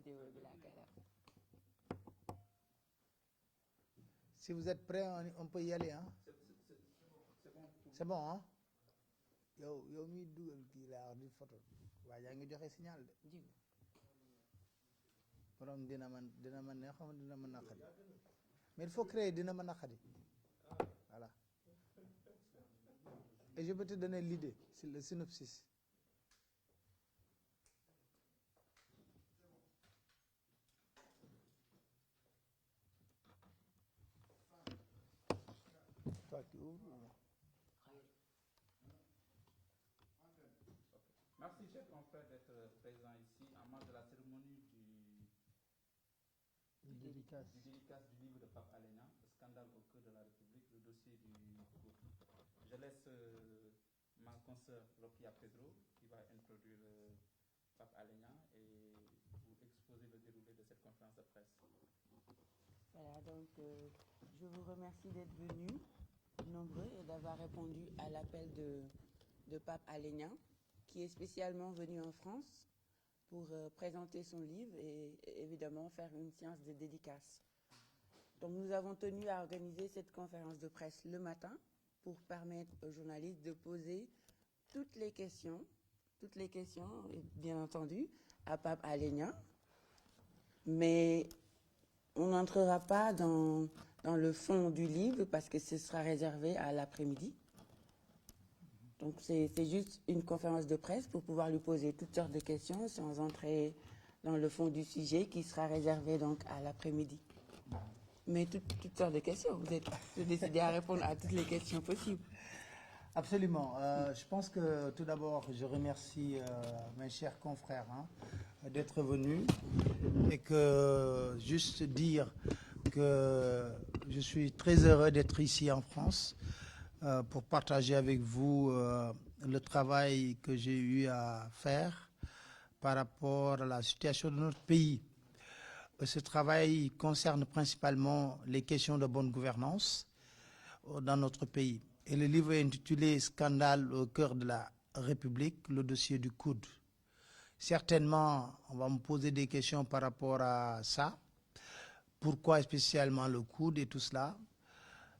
vidéo bi laa koy def. Si vous êtes prêts, on peut y aller, hein? C'est bon, hein? yow miy dugal kii laa wax di photo waa yaa ngi joxe signal de. borom dina ma neex xam dina ma naqari mais il faut créer dina ma naqari voilà. Et je peux te donner l'idée, c'est le synopsis. Toi, tu ouvres ou non? Merci, chers confrères, d'être présents ici en marge de la cérémonie du dédicace du livre de Pape Alé Niang, le scandale au cœur de la République, le dossier du coup. Je laisse ma consoeur Rokia Pedro qui va introduire Pape Alé Niang et vous exposer le déroulé de cette conférence de presse. Voilà, donc je vous remercie d'être venus nombreux et d'avoir répondu à l'appel de Pape Alé Niang, qui est spécialement venu en France pour présenter son livre et évidemment faire une séance de dédicace. Donc nous avons tenu à organiser cette conférence de presse le matin pour permettre aux journalistes de poser toutes les questions, bien entendu, à Pape Alé Niang. Mais on n'entrera pas dans le fond du livre parce que ce sera réservé à l'après-midi. Donc c'est juste une conférence de presse pour pouvoir lui poser toutes sortes de questions sans entrer dans le fond du sujet qui sera réservé donc à l'après-midi. Mais toutes sortes de questions, vous êtes décidé à répondre à toutes les questions possibles. Absolument. Je pense que tout d'abord, je remercie mes chers confrères d'être venus et que juste dire que je suis très heureux d'être ici en France pour partager avec vous le travail que j'ai eu à faire par rapport à la situation de notre pays. Ce travail concerne principalement les questions de bonne gouvernance dans notre pays. Et le livre est intitulé « Scandale au cœur de la République, le dossier du coude ». Certainement, on va me poser des questions par rapport à ça. Pourquoi spécialement le coude et tout cela?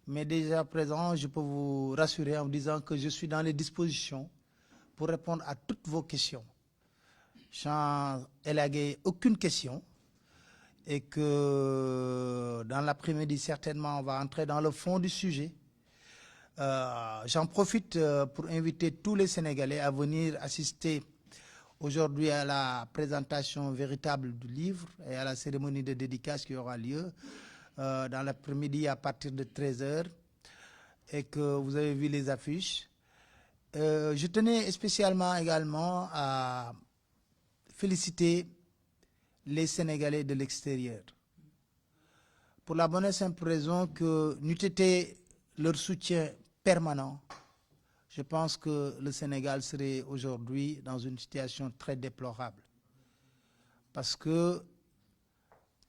Mais déjà à présent, je peux vous rassurer en vous disant que je suis dans les dispositions pour répondre à toutes vos questions. Sans élaguer aucune question. Et que dans l'après-midi, certainement, on va entrer dans le fond du sujet. J'en profite pour inviter tous les Sénégalais à venir assister aujourd'hui à la présentation véritable du livre et à la cérémonie de dédicace qui aura lieu dans l'après-midi à partir de 13h et que vous avez vu les affiches. Je tenais spécialement également à féliciter les Sénégalais de l'extérieur. Pour la bonne et simple raison que n'eût été leur soutien permanent, je pense que le Sénégal serait aujourd'hui dans une situation très déplorable. Parce que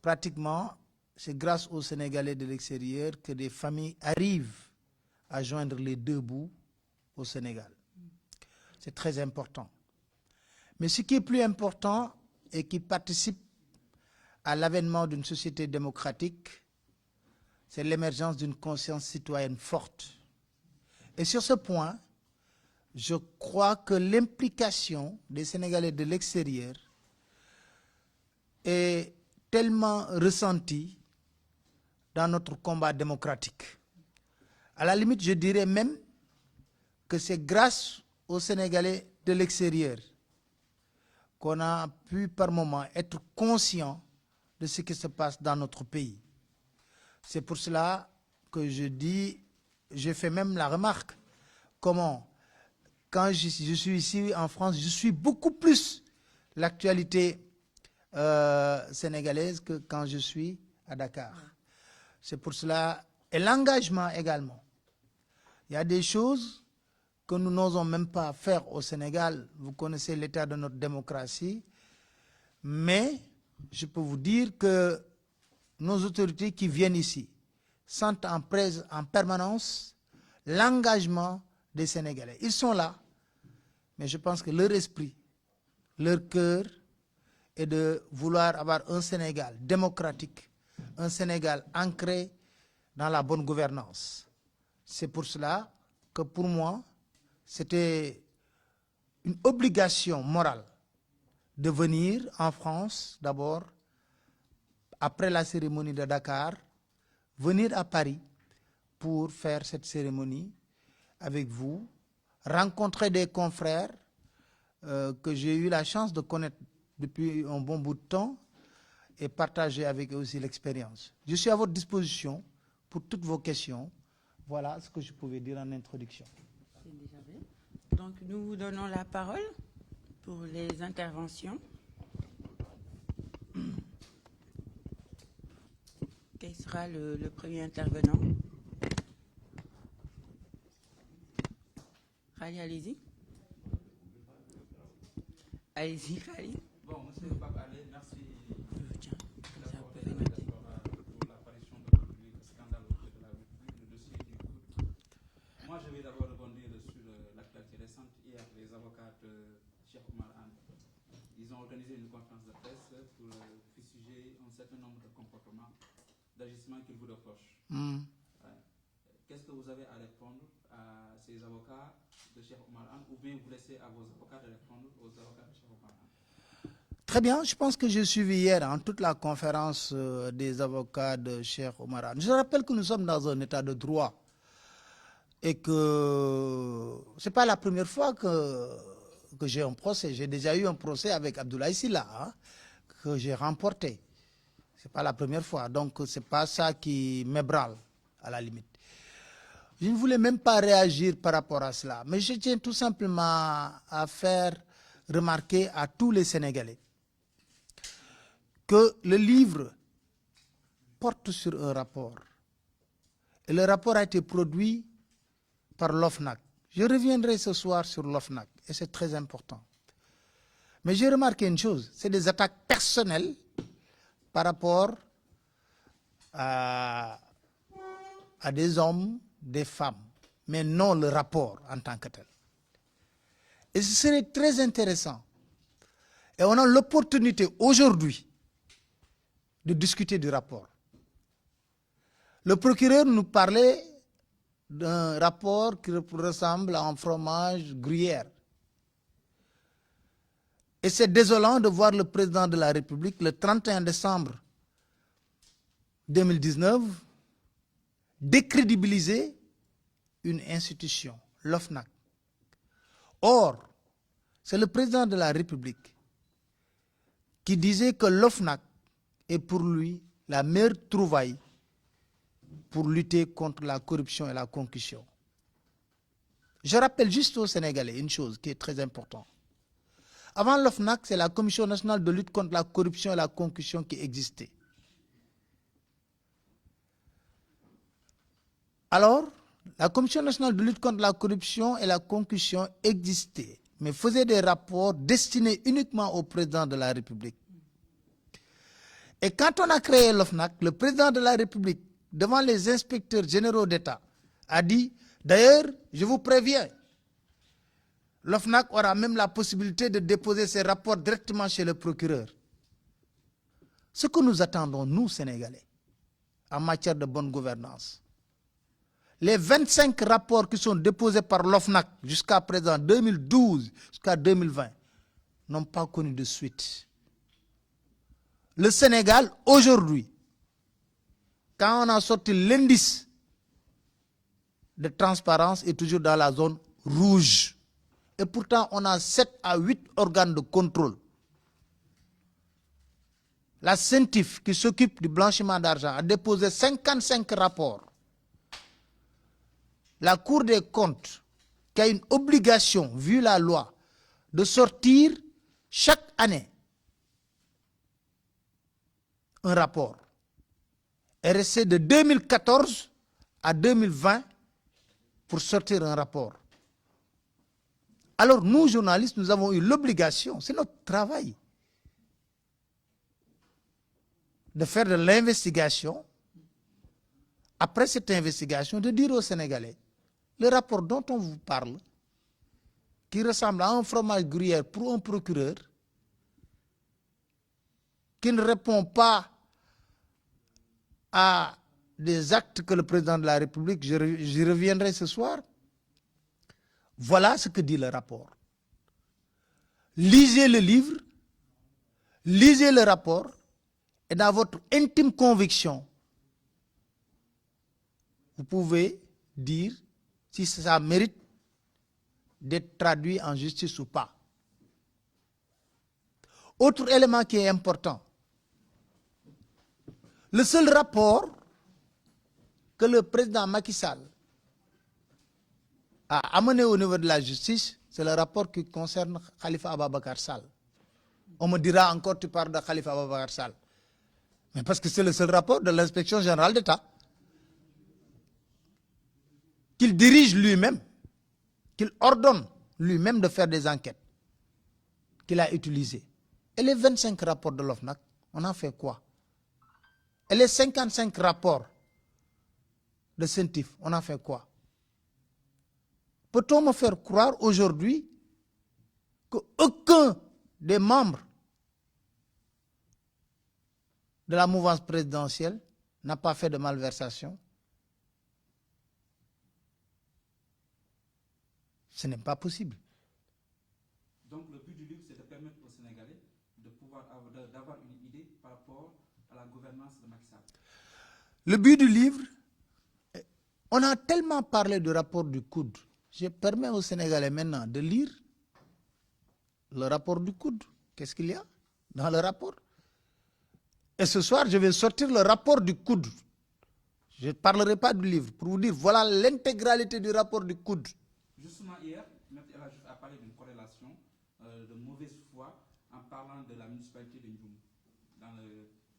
pratiquement, c'est grâce aux Sénégalais de l'extérieur que des familles arrivent à joindre les deux bouts au Sénégal. C'est très important. Mais ce qui est plus important et qui participe à l'avènement d'une société démocratique, c'est l'émergence d'une conscience citoyenne forte. Et sur ce point, je crois que l'implication des Sénégalais de l'extérieur est tellement ressentie dans notre combat démocratique. À la limite, je dirais même que c'est grâce aux Sénégalais de l'extérieur qu'on a pu par moment être conscient de ce qui se passe dans notre pays. C'est pour cela que je dis, j'ai fait même la remarque, comment, quand je suis ici en France, je suis beaucoup plus l'actualité sénégalaise que quand je suis à Dakar. C'est pour cela, et l'engagement également. Il y a des choses que nous n'osons même pas faire au Sénégal. Vous connaissez l'état de notre démocratie, mais je peux vous dire que nos autorités qui viennent ici sentent en permanence l'engagement des Sénégalais. Ils sont là, mais je pense que leur esprit, leur cœur et de vouloir avoir un Sénégal démocratique, un Sénégal ancré dans la bonne gouvernance. C'est pour cela que pour moi, c'était une obligation morale de venir en France d'abord, après la cérémonie de Dakar, venir à Paris pour faire cette cérémonie avec vous, rencontrer des confrères que j'ai eu la chance de connaître depuis un bon bout de temps et partager avec eux aussi l'expérience. Je suis à votre disposition pour toutes vos questions. Voilà ce que je pouvais dire en introduction. C'est déjà bien. Donc, nous vous donnons la parole pour les interventions. Quel sera le premier intervenant? Khali, allez-y. Allez-y, Khali. Bon, monsieur Pape Alé, merci Tiens, comme ça, vous d'apporter pouvez la noter. diaspora pour l'apparition d'aujourd'hui, le scandale auprès de la République, le dossier du foot. Moi, je vais d'abord rebondir sur l'actualité récente. Hier, les avocats de Cheikh Oumar Anne, ils ont organisé une conférence de presse pour fustiger un certain nombre de comportements, d'agissements qu'ils vous reprochent. Qu'est-ce que vous avez à répondre à ces avocats de Cheikh Oumar Anne, ou bien vous laissez à vos avocats de répondre aux avocats de Cheikh Oumar Anne? Très bien, je pense que j'ai suivi hier toute la conférence des avocats de Cheikh Oumar Anne. Je rappelle que nous sommes dans un état de droit et que ce n'est pas la première fois que j'ai un procès. J'ai déjà eu un procès avec Abdoulaye Sylla que j'ai remporté. Ce n'est pas la première fois, donc ce n'est pas ça qui m'ébranle à la limite. Je ne voulais même pas réagir par rapport à cela, mais je tiens tout simplement à faire remarquer à tous les Sénégalais que le livre porte sur un rapport. Et le rapport a été produit par l'OFNAC. Je reviendrai ce soir sur l'OFNAC, et c'est très important. Mais j'ai remarqué une chose, c'est des attaques personnelles par rapport à des hommes, des femmes, mais non le rapport en tant que tel. Et ce serait très intéressant. Et on a l'opportunité aujourd'hui de discuter du rapport. Le procureur nous parlait d'un rapport qui ressemble à un fromage gruyère. Et c'est désolant de voir le président de la République, le 31 décembre 2019, décrédibiliser une institution, l'OFNAC. Or, c'est le président de la République qui disait que l'OFNAC est pour lui la meilleure trouvaille pour lutter contre la corruption et la concussion. Je rappelle juste aux Sénégalais une chose qui est très importante. Avant l'OFNAC, c'est la Commission nationale de lutte contre la corruption et la concussion qui existait. Alors, la Commission nationale de lutte contre la corruption et la concussion existait, mais faisait des rapports destinés uniquement au président de la République. Et quand on a créé l'OFNAC, le président de la République, devant les inspecteurs généraux d'État, a dit, d'ailleurs, je vous préviens, l'OFNAC aura même la possibilité de déposer ses rapports directement chez le procureur. Ce que nous attendons, nous, Sénégalais, en matière de bonne gouvernance, les 25 rapports qui sont déposés par l'OFNAC jusqu'à présent, 2012 jusqu'à 2020, n'ont pas connu de suite. Le Sénégal, aujourd'hui, quand on a sorti l'indice de transparence, est toujours dans la zone rouge. Et pourtant, on a 7 à 8 organes de contrôle. La CENTIF, qui s'occupe du blanchiment d'argent, a déposé 55 rapports. La Cour des comptes, qui a une obligation, vu la loi, de sortir chaque année un rapport, est restée de 2014 à 2020 pour sortir un rapport. Alors nous, journalistes, nous avons eu l'obligation, c'est notre travail, de faire de l'investigation. Après cette investigation, de dire aux Sénégalais, le rapport dont on vous parle, qui ressemble à un fromage gruyère pour un procureur, qui ne répond pas à des actes que le président de la République, j'y reviendrai ce soir. Voilà ce que dit le rapport. Lisez le livre, lisez le rapport, et dans votre intime conviction, vous pouvez dire si ça mérite d'être traduit en justice ou pas. Autre élément qui est important, le seul rapport que le président Macky Sall a amené au niveau de la justice, c'est le rapport qui concerne Khalifa Ababacar Sall. On me dira encore, tu parles de Khalifa Ababacar Sall. Mais parce que c'est le seul rapport de l'inspection générale d'État qu'il dirige lui-même, qu'il ordonne lui-même de faire des enquêtes, qu'il a utilisées. Et les 25 rapports de l'OFNAC, on en fait quoi? Et les 55 rapports de CENTIF, on en fait quoi? Peut-on me faire croire aujourd'hui qu'aucun des membres de la mouvance présidentielle n'a pas fait de malversation? Ce n'est pas possible. Donc le but du livre, c'est de permettre aux Sénégalais de pouvoir d'avoir une idée par rapport à la gouvernance de Macky Sall. Le but du livre, on a tellement parlé du rapport du coude. Je permets aux Sénégalais maintenant de lire le rapport du coude. Qu'est-ce qu'il y a dans le rapport? Et ce soir, je vais sortir le rapport du coude. Je ne parlerai pas du livre pour vous dire, voilà l'intégralité du rapport du coude. Justement, hier, M. El Hadji Diouf a parlé d'une corrélation de mauvaise foi en parlant de la municipalité de Ndioum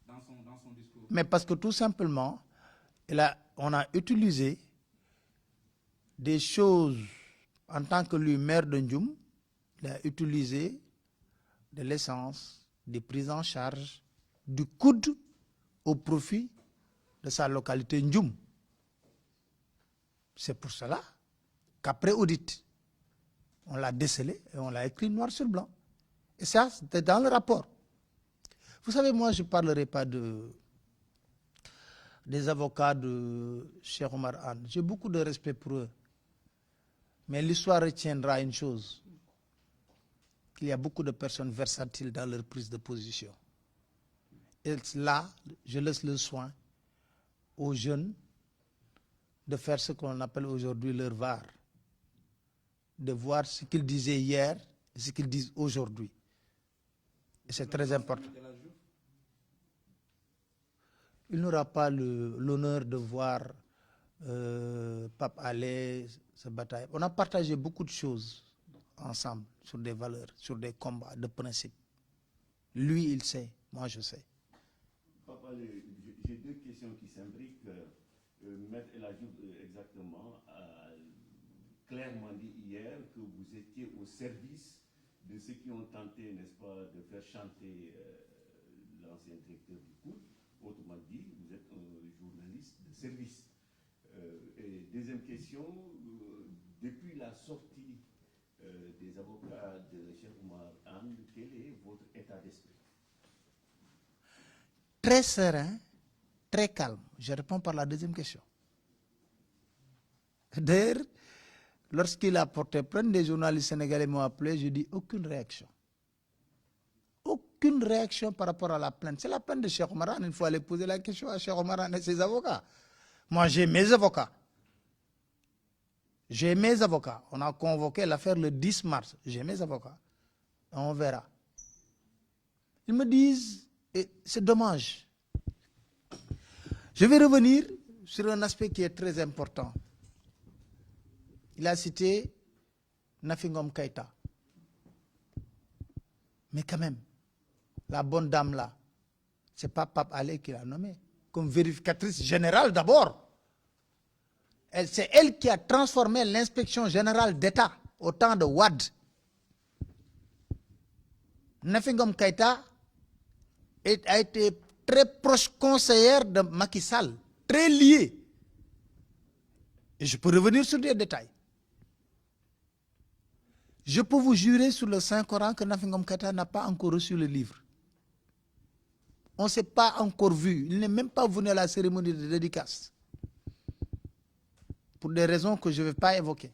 dans son discours. Mais parce que tout simplement, on a utilisé des choses en tant que lui, maire de Ndioum, il a utilisé de l'essence, des prises en charge, du coude au profit de sa localité Ndioum. C'est pour cela qu'après audit, on l'a décelé et on l'a écrit noir sur blanc. Et ça, c'était dans le rapport. Vous savez, moi, je ne parlerai pas des avocats de Cheikh Oumar Anne. J'ai beaucoup de respect pour eux. Mais l'histoire retiendra une chose, qu'il y a beaucoup de personnes versatiles dans leur prise de position. Et là, je laisse le soin aux jeunes de faire ce qu'on appelle aujourd'hui leur VAR, de voir ce qu'ils disaient hier et ce qu'ils disent aujourd'hui. Et c'est très important. Il n'aura pas l'honneur de voir Pape Alé se batailler. On a partagé beaucoup de choses ensemble, sur des valeurs, sur des combats, de principes. Lui, il sait, moi je sais. Papa, j'ai deux questions qui s'imbriquent. Maître El Hadji Diouf, exactement, a clairement dit hier que vous étiez au service de ceux qui ont tenté, n'est-ce pas, de faire chanter l'ancien directeur du COUD. Autrement dit, vous êtes un journaliste de service. Et deuxième question, depuis la sortie des avocats de Cheikh Oumar Anne, quel est votre état d'esprit? Très serein, très calme. Je réponds par la deuxième question. D'ailleurs, lorsqu'il a porté plainte, des journalistes sénégalais m'ont appelé, je dis aucune réaction. Aucune réaction par rapport à la plainte. C'est la plainte de Cheikh Oumar Anne. Il faut aller poser la question à Cheikh Oumar Anne et ses avocats. Moi, j'ai mes avocats. J'ai mes avocats. On a convoqué l'affaire le 10 mars. J'ai mes avocats. On verra. Ils me disent, et c'est dommage. Je vais revenir sur un aspect qui est très important. Il a cité Nafi Ngom Keïta. Mais quand même, la bonne dame là, ce n'est pas Pape Alé qui l'a nommée comme vérificatrice générale d'abord. C'est elle qui a transformé l'inspection générale d'État au temps de Wade. Nafi Ngom Keïta a été très proche conseillère de Macky Sall, très liée. Et je peux revenir sur des détails. Je peux vous jurer sur le Saint-Coran que Nafi Ngom Keïta n'a pas encore reçu le livre. On ne s'est pas encore vu. Il n'est même pas venu à la cérémonie de dédicace. Pour des raisons que je ne vais pas évoquer.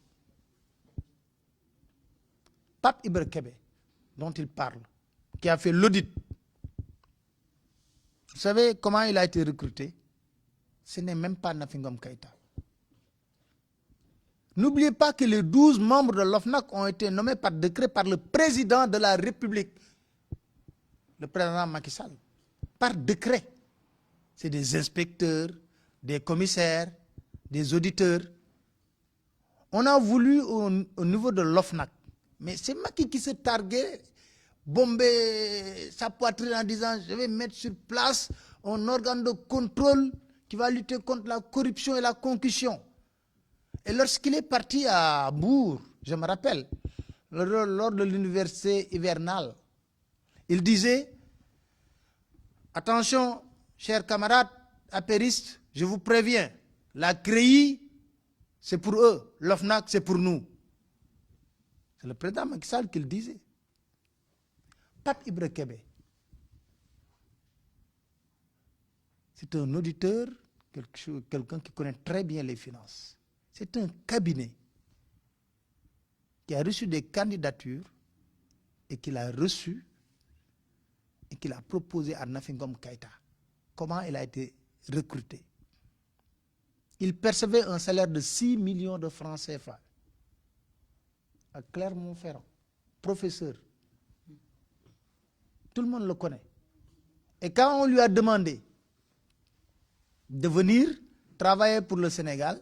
Pape Ibra Kébé, dont il parle, qui a fait l'audit. Vous savez comment il a été recruté? Ce n'est même pas Nafi Ngom Keïta. N'oubliez pas que les 12 membres de l'OFNAC ont été nommés par décret par le président de la République, le président Macky Sall. Par décret. C'est des inspecteurs, des commissaires, des auditeurs. On a voulu au niveau de l'OFNAC, mais c'est Macky qui s'est targué, bombé sa poitrine en disant je vais mettre sur place un organe de contrôle qui va lutter contre la corruption et la concussion. Et lorsqu'il est parti à Bourg, je me rappelle, lors de l'université hivernale, il disait attention, chers camarades apéristes, je vous préviens, la CREI, c'est pour eux, l'OFNAC, c'est pour nous. C'est le président Macky Sall qui le disait. Pape Ibra Kébé, c'est un auditeur, quelqu'un qui connaît très bien les finances. C'est un cabinet qui a reçu des candidatures et qu'il a reçu et qu'il a proposé à Nafi Ngom Keïta. Comment il a été recruté? Il percevait un salaire de 6 millions de francs CFA à Clermont-Ferrand, professeur. Tout le monde le connaît. Et quand on lui a demandé de venir travailler pour le Sénégal,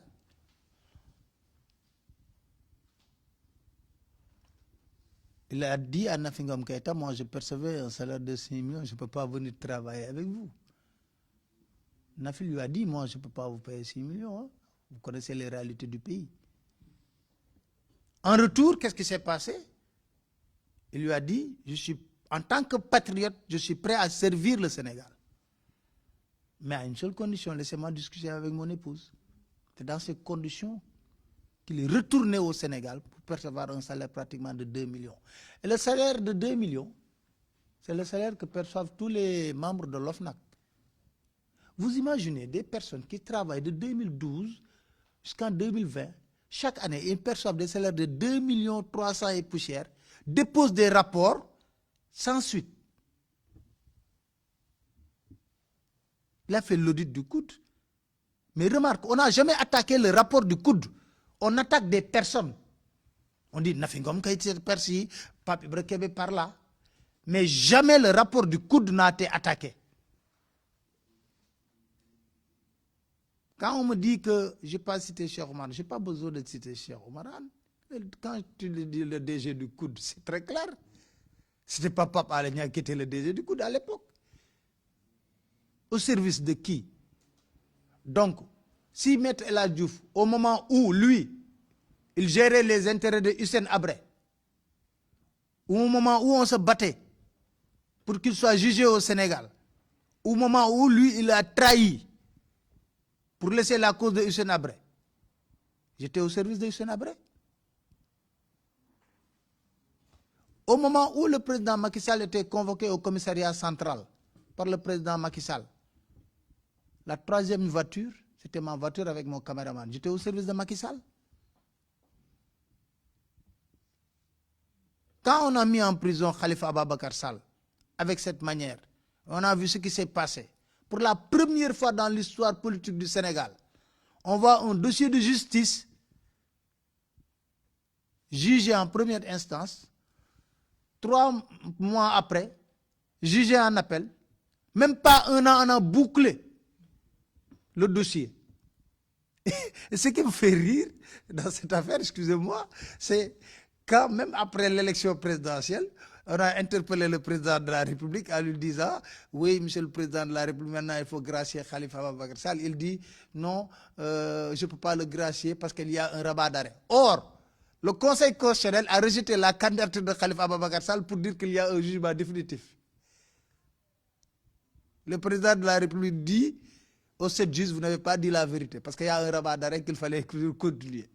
il a dit à Nafi Ngom Keïta, moi je percevais un salaire de 6 millions, je ne peux pas venir travailler avec vous. Nafi lui a dit, moi je ne peux pas vous payer 6 millions, hein. Vous connaissez les réalités du pays. En retour, qu'est-ce qui s'est passé? Il lui a dit, en tant que patriote, je suis prêt à servir le Sénégal. Mais à une seule condition, laissez-moi discuter avec mon épouse. C'est dans ces conditions qu'il est retourné au Sénégal pour percevoir un salaire pratiquement de 2 millions. Et le salaire de 2 millions, c'est le salaire que perçoivent tous les membres de l'OFNAC. Vous imaginez des personnes qui travaillent de 2012 jusqu'en 2020, chaque année, ils perçoivent des salaires de 2 300 000 et poussières, déposent des rapports sans suite. Il a fait l'audit du coude. Mais remarque, on n'a jamais attaqué le rapport du coude. On attaque des personnes. On dit Nafi Ngom Keïta par-ci, Pape Ibra Kébé par là. Mais jamais le rapport du coude n'a été attaqué. Quand on me dit que je n'ai pas cité Cheikh Oumar, je n'ai pas besoin de citer Cheikh Oumar. Quand tu le dis le DG du coude, c'est très clair. Ce n'était pas Pape Alé qui était le DG du coude à l'époque. Au service de qui? Donc, si Maître El Hadji Diouf, au moment où lui, il gérait les intérêts de Hissène Habré, au moment où on se battait pour qu'il soit jugé au Sénégal, au moment où lui, il a trahi pour laisser la cause de Hissène Habré, j'étais au service de Hissène Habré. Au moment où le président Macky Sall était convoqué au commissariat central par le président Macky Sall, la troisième voiture, c'était ma voiture avec mon caméraman. J'étais au service de Macky Sall. Quand on a mis en prison Khalifa Ababacar Sall, avec cette manière, on a vu ce qui s'est passé. Pour la première fois dans l'histoire politique du Sénégal, on voit un dossier de justice jugé en première instance, 3 mois après, jugé en appel, même pas un an, on a bouclé le dossier. Et ce qui me fait rire dans cette affaire, excusez-moi, c'est quand même après l'élection présidentielle, on a interpellé le président de la République en lui disant « Oui, monsieur le président de la République, maintenant il faut gracier Khalifa Ababacar Sall ». Il dit « Non, je ne peux pas le gracier parce qu'il y a un rabat d'arrêt ». Or, le Conseil constitutionnel a rejeté la candidature de Khalifa Ababacar Sall pour dire qu'il y a un jugement définitif. Le président de la République dit au 7 juges, vous n'avez pas dit la vérité parce qu'il y a un rabat d'arrêt qu'il fallait continuer.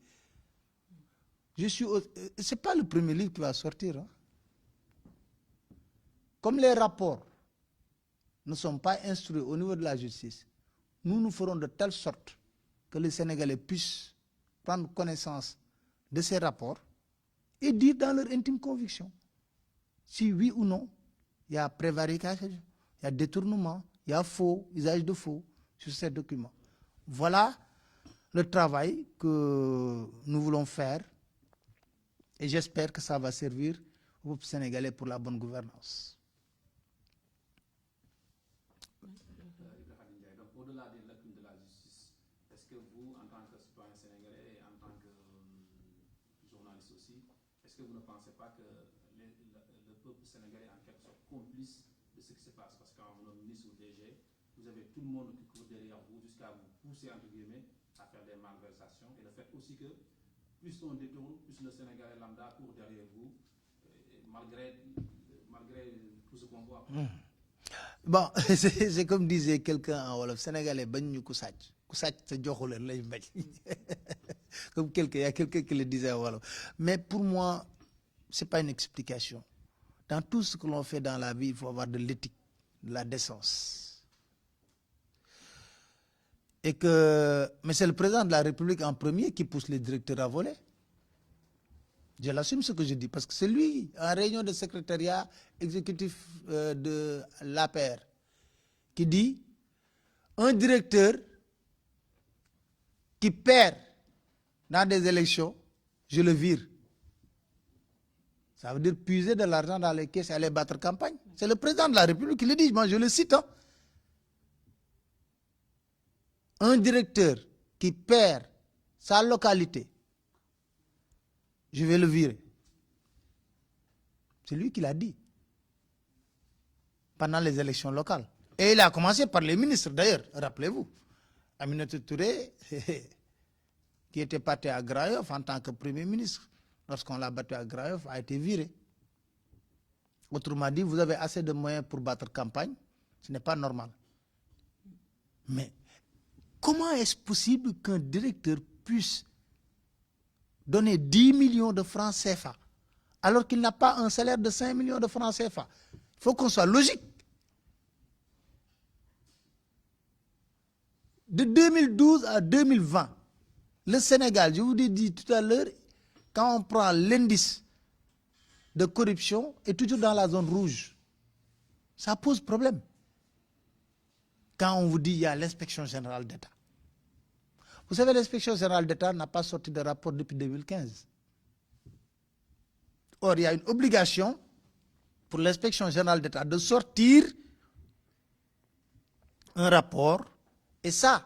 Ce n'est pas le premier livre qui va sortir. Hein. Comme les rapports ne sont pas instruits au niveau de la justice, nous ferons de telle sorte que les Sénégalais puissent prendre connaissance de ces rapports et dire dans leur intime conviction si oui ou non il y a prévarication, il y a détournement, il y a faux, usage de faux sur ces documents. Voilà le travail que nous voulons faire et j'espère que ça va servir au peuple sénégalais pour la bonne gouvernance. Donc, au-delà des lacunes de la justice, est-ce que vous, en tant que citoyen sénégalais et en tant que journaliste aussi, est-ce que vous ne pensez pas que le peuple sénégalais est en quelque sorte complice de ce qui se passe? Parce qu'en vous ministre ou DG, vous avez tout le monde qui court derrière vous jusqu'à vous pousser, entre guillemets, à faire des malversations. Et le fait aussi que plus on détourne, plus le Sénégalais lambda court derrière vous, malgré tout ce qu'on voit. Bon, c'est comme disait quelqu'un en Wolof, Sénégalais, bagnou kousach. Kousach, c'est djokhouler, lay mbaj. Comme il y a quelqu'un qui le disait en Wolof. Mais pour moi, ce n'est pas une explication. Dans tout ce que l'on fait dans la vie, il faut avoir de l'éthique, de la décence. Mais c'est le président de la République en premier qui pousse les directeurs à voler. Je l'assume ce que je dis, parce que c'est lui, en réunion de secrétariat exécutif de l'APR, qui dit un directeur qui perd dans des élections, je le vire. Ça veut dire puiser de l'argent dans les caisses et aller battre campagne. C'est le président de la République qui le dit, moi je le cite. Hein. Un directeur qui perd sa localité, je vais le virer. C'est lui qui l'a dit pendant les élections locales. Et il a commencé par les ministres d'ailleurs, rappelez-vous. Aminata Touré, qui était parti à Grayoff en tant que Premier ministre, lorsqu'on l'a battu à Grayoff, a été viré. Autrement dit, vous avez assez de moyens pour battre campagne, ce n'est pas normal. Mais comment est-ce possible qu'un directeur puisse donner 10 millions de francs CFA alors qu'il n'a pas un salaire de 5 millions de francs CFA? Il faut qu'on soit logique. De 2012 à 2020, le Sénégal, je vous l'ai dit tout à l'heure, quand on prend l'indice de corruption, est toujours dans la zone rouge. Ça pose problème. Quand on vous dit qu'il y a l'inspection générale d'État. Vous savez, l'inspection générale d'État n'a pas sorti de rapport depuis 2015. Or, il y a une obligation pour l'inspection générale d'État de sortir un rapport. Et ça,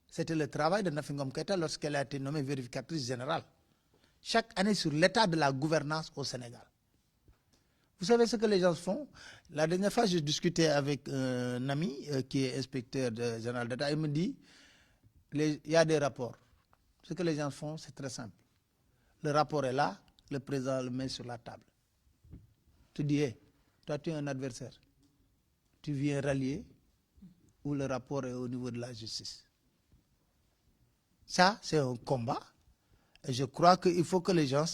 c'était le travail de Nafi Ngom Keïta lorsqu'elle a été nommée vérificatrice générale. Chaque année sur l'état de la gouvernance au Sénégal. Vous savez ce que les gens font? La dernière fois, j'ai discuté avec un ami qui est inspecteur général d'État. Il me dit, il y a des rapports. Ce que les gens font, c'est très simple. Le rapport est là, le président le met sur la table. Tu dis, hey, toi tu es un adversaire. Tu viens rallier ou le rapport est au niveau de la justice. Ça, c'est un combat. Et je crois qu'il faut que les gens,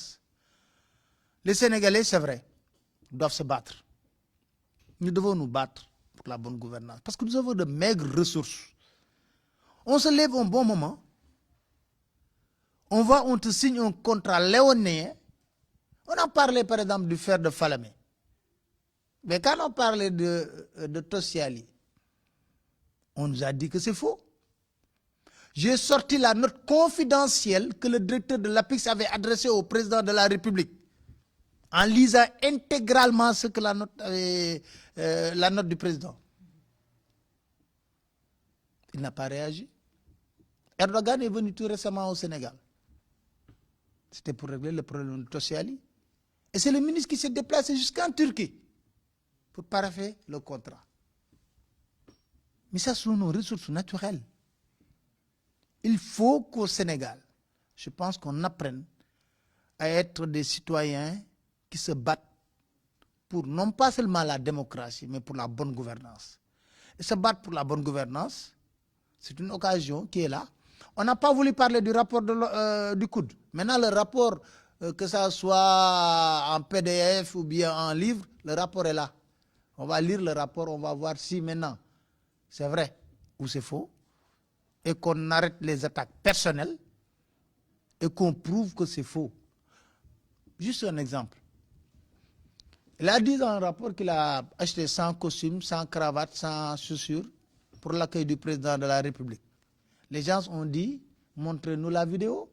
les Sénégalais, c'est vrai, doivent se battre. Nous devons nous battre pour la bonne gouvernance. Parce que nous avons de maigres ressources. On se lève un bon moment. On te signe un contrat léonéen. On a parlé par exemple du fer de Falémé. Mais quand on parlait de Tossiali, on nous a dit que c'est faux. J'ai sorti la note confidentielle que le directeur de l'APIX avait adressée au président de la République en lisant intégralement ce que la note du président. Il n'a pas réagi. Erdogan est venu tout récemment au Sénégal. C'était pour régler le problème de Tossiali. Et c'est le ministre qui s'est déplacé jusqu'en Turquie pour paraffer le contrat. Mais ça, ce sont nos ressources naturelles. Il faut qu'au Sénégal, je pense qu'on apprenne à être des citoyens qui se battent pour non pas seulement la démocratie, mais pour la bonne gouvernance. Et se battre pour la bonne gouvernance, c'est une occasion qui est là. On n'a pas voulu parler du rapport du COUD. Maintenant, le rapport, que ça soit en PDF ou bien en livre, le rapport est là. On va lire le rapport, on va voir si maintenant c'est vrai ou c'est faux, et qu'on arrête les attaques personnelles et qu'on prouve que c'est faux. Juste un exemple. Il a dit dans un rapport qu'il a acheté 100 costumes, 100 cravates, 100 chaussures pour l'accueil du président de la République. Les gens ont dit, montrez-nous la vidéo.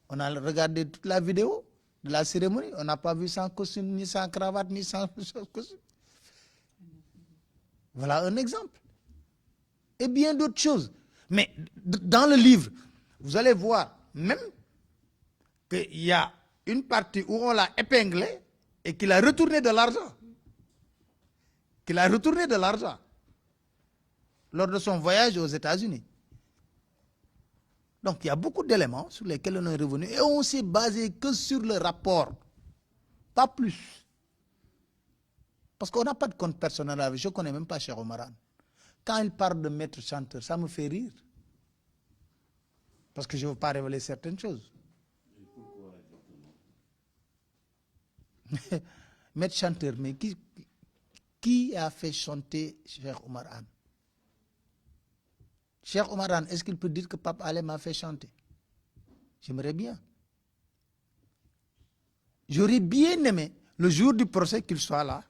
On a regardé toute la vidéo de la cérémonie. On n'a pas vu 100 costumes, ni 100 cravates, ni 100 costumes. Voilà un exemple. Et bien d'autres choses. Mais dans le livre, vous allez voir même qu'il y a une partie où on l'a épinglé et qu'il a retourné de l'argent. Qu'il a retourné de l'argent lors de son voyage aux États-Unis. Donc il y a beaucoup d'éléments sur lesquels on est revenu et on s'est basé que sur le rapport, pas plus. Parce qu'on n'a pas de compte personnel avec. Je ne connais même pas Cheikh Oumar Anne. Quand il parle de maître chanteur, ça me fait rire. Parce que je ne veux pas révéler certaines choses. Et pourquoi exactement? Maître chanteur, mais qui a fait chanter Cheikh Oumar Anne? Cheikh Oumar Anne, est-ce qu'il peut dire que Pape Alé m'a fait chanter? J'aimerais bien. J'aurais bien aimé, le jour du procès, qu'il soit là.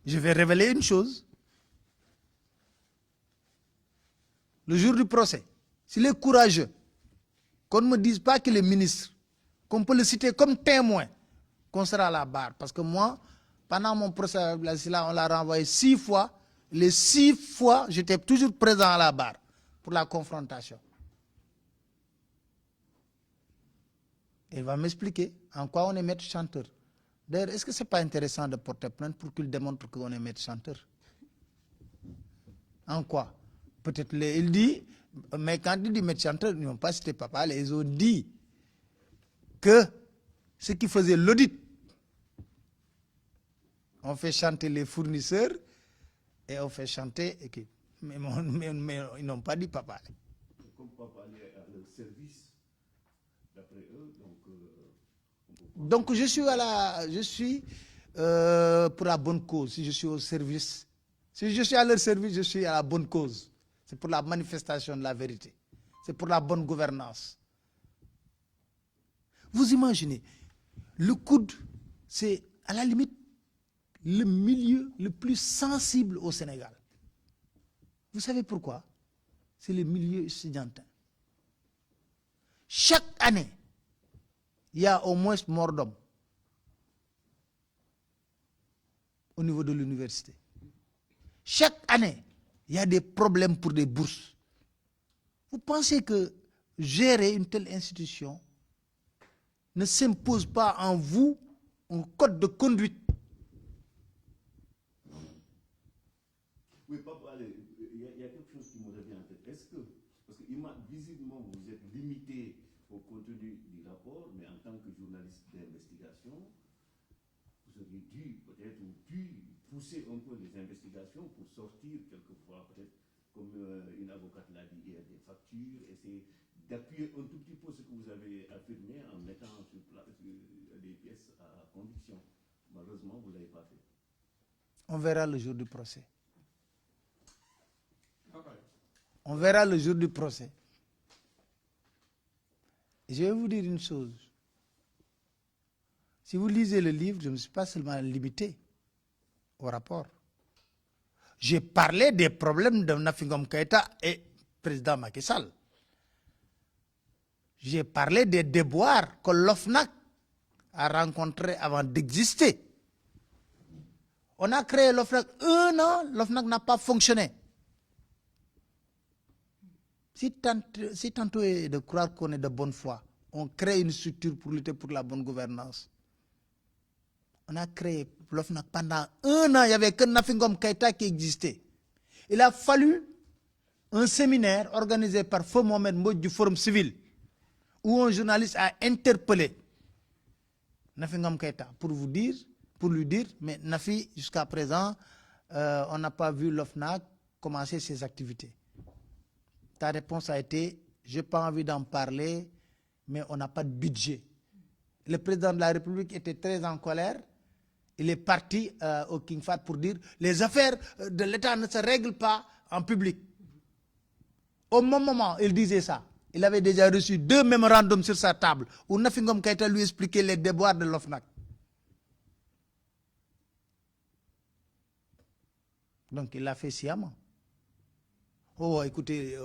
Je vais révéler une chose. Le jour du procès, s'il est courageux, qu'on ne me dise pas qu'il est ministre, qu'on peut le citer comme témoin, qu'on sera à la barre. Parce que moi, pendant mon procès avec la SILA, on l'a renvoyé 6 fois. Les 6 fois, j'étais toujours présent à la barre pour la confrontation. Il va m'expliquer en quoi on est maître chanteur. D'ailleurs, est-ce que ce n'est pas intéressant de porter plainte pour qu'il démontre qu'on est maître chanteur? En quoi? Peut-être il dit, mais quand il dit maître chanteur, ils n'ont pas cité Papa, ils ont dit que ceux qui faisaient l'audit, on fait chanter les fournisseurs et on fait chanter l'équipe. Mais ils n'ont pas dit Papa. Comme Papa est à leur service, d'après eux, donc je suis pour la bonne cause. Si je suis au service, si je suis à leur service, je suis à la bonne cause. C'est pour la manifestation de la vérité. C'est pour la bonne gouvernance. Vous imaginez, le coude, c'est à la limite le milieu le plus sensible au Sénégal. Vous savez pourquoi? C'est le milieu estudiantin. Chaque année, il y a au moins mort d'homme au niveau de l'université. Chaque année, il y a des problèmes pour des bourses. Vous pensez que gérer une telle institution ne s'impose pas en vous un code de conduite? Oui, Papa, il y a quelque chose qui me revient en tête. Est-ce que, parce que visiblement vous êtes limité au contenu du rapport, mais en tant que journaliste d'investigation, vous auriez dû peut-être ou pu pousser un peu les investigations pour sortir quelquefois, peut-être comme une avocate l'a dit hier, des factures, essayer d'appuyer un tout petit peu ce que vous avez affirmé en mettant sur des pièces à conviction. Malheureusement, vous ne l'avez pas fait. On verra le jour du procès. On verra le jour du procès. Et je vais vous dire une chose. Si vous lisez le livre, je ne me suis pas seulement limité au rapport. J'ai parlé des problèmes de Nafi Ngom Keïta et président Macky Sall. J'ai parlé des déboires que l'OFNAC a rencontrés avant d'exister. On a créé l'OFNAC 1 an, l'OFNAC n'a pas fonctionné. Si tantôt est de croire qu'on est de bonne foi, on crée une structure pour lutter pour la bonne gouvernance. On a créé l'OFNAC pendant 1 an, il n'y avait que Nafi Ngom Keïta qui existait. Il a fallu un séminaire organisé par Feu Mohamed Mbodj du Forum civil, où un journaliste a interpellé Nafi Ngom Keïta pour lui dire, mais Nafi, jusqu'à présent, on n'a pas vu l'OFNAC commencer ses activités. Ta réponse a été, je n'ai pas envie d'en parler, mais on n'a pas de budget. Le président de la République était très en colère il est parti au King Fahd pour dire les affaires de l'État ne se règlent pas en public. Au même moment, il disait ça. Il avait déjà reçu 2 mémorandums sur sa table où Nafi Ngom Keïta lui expliquait les déboires de l'OFNAC. Donc il l'a fait sciemment. Oh, écoutez,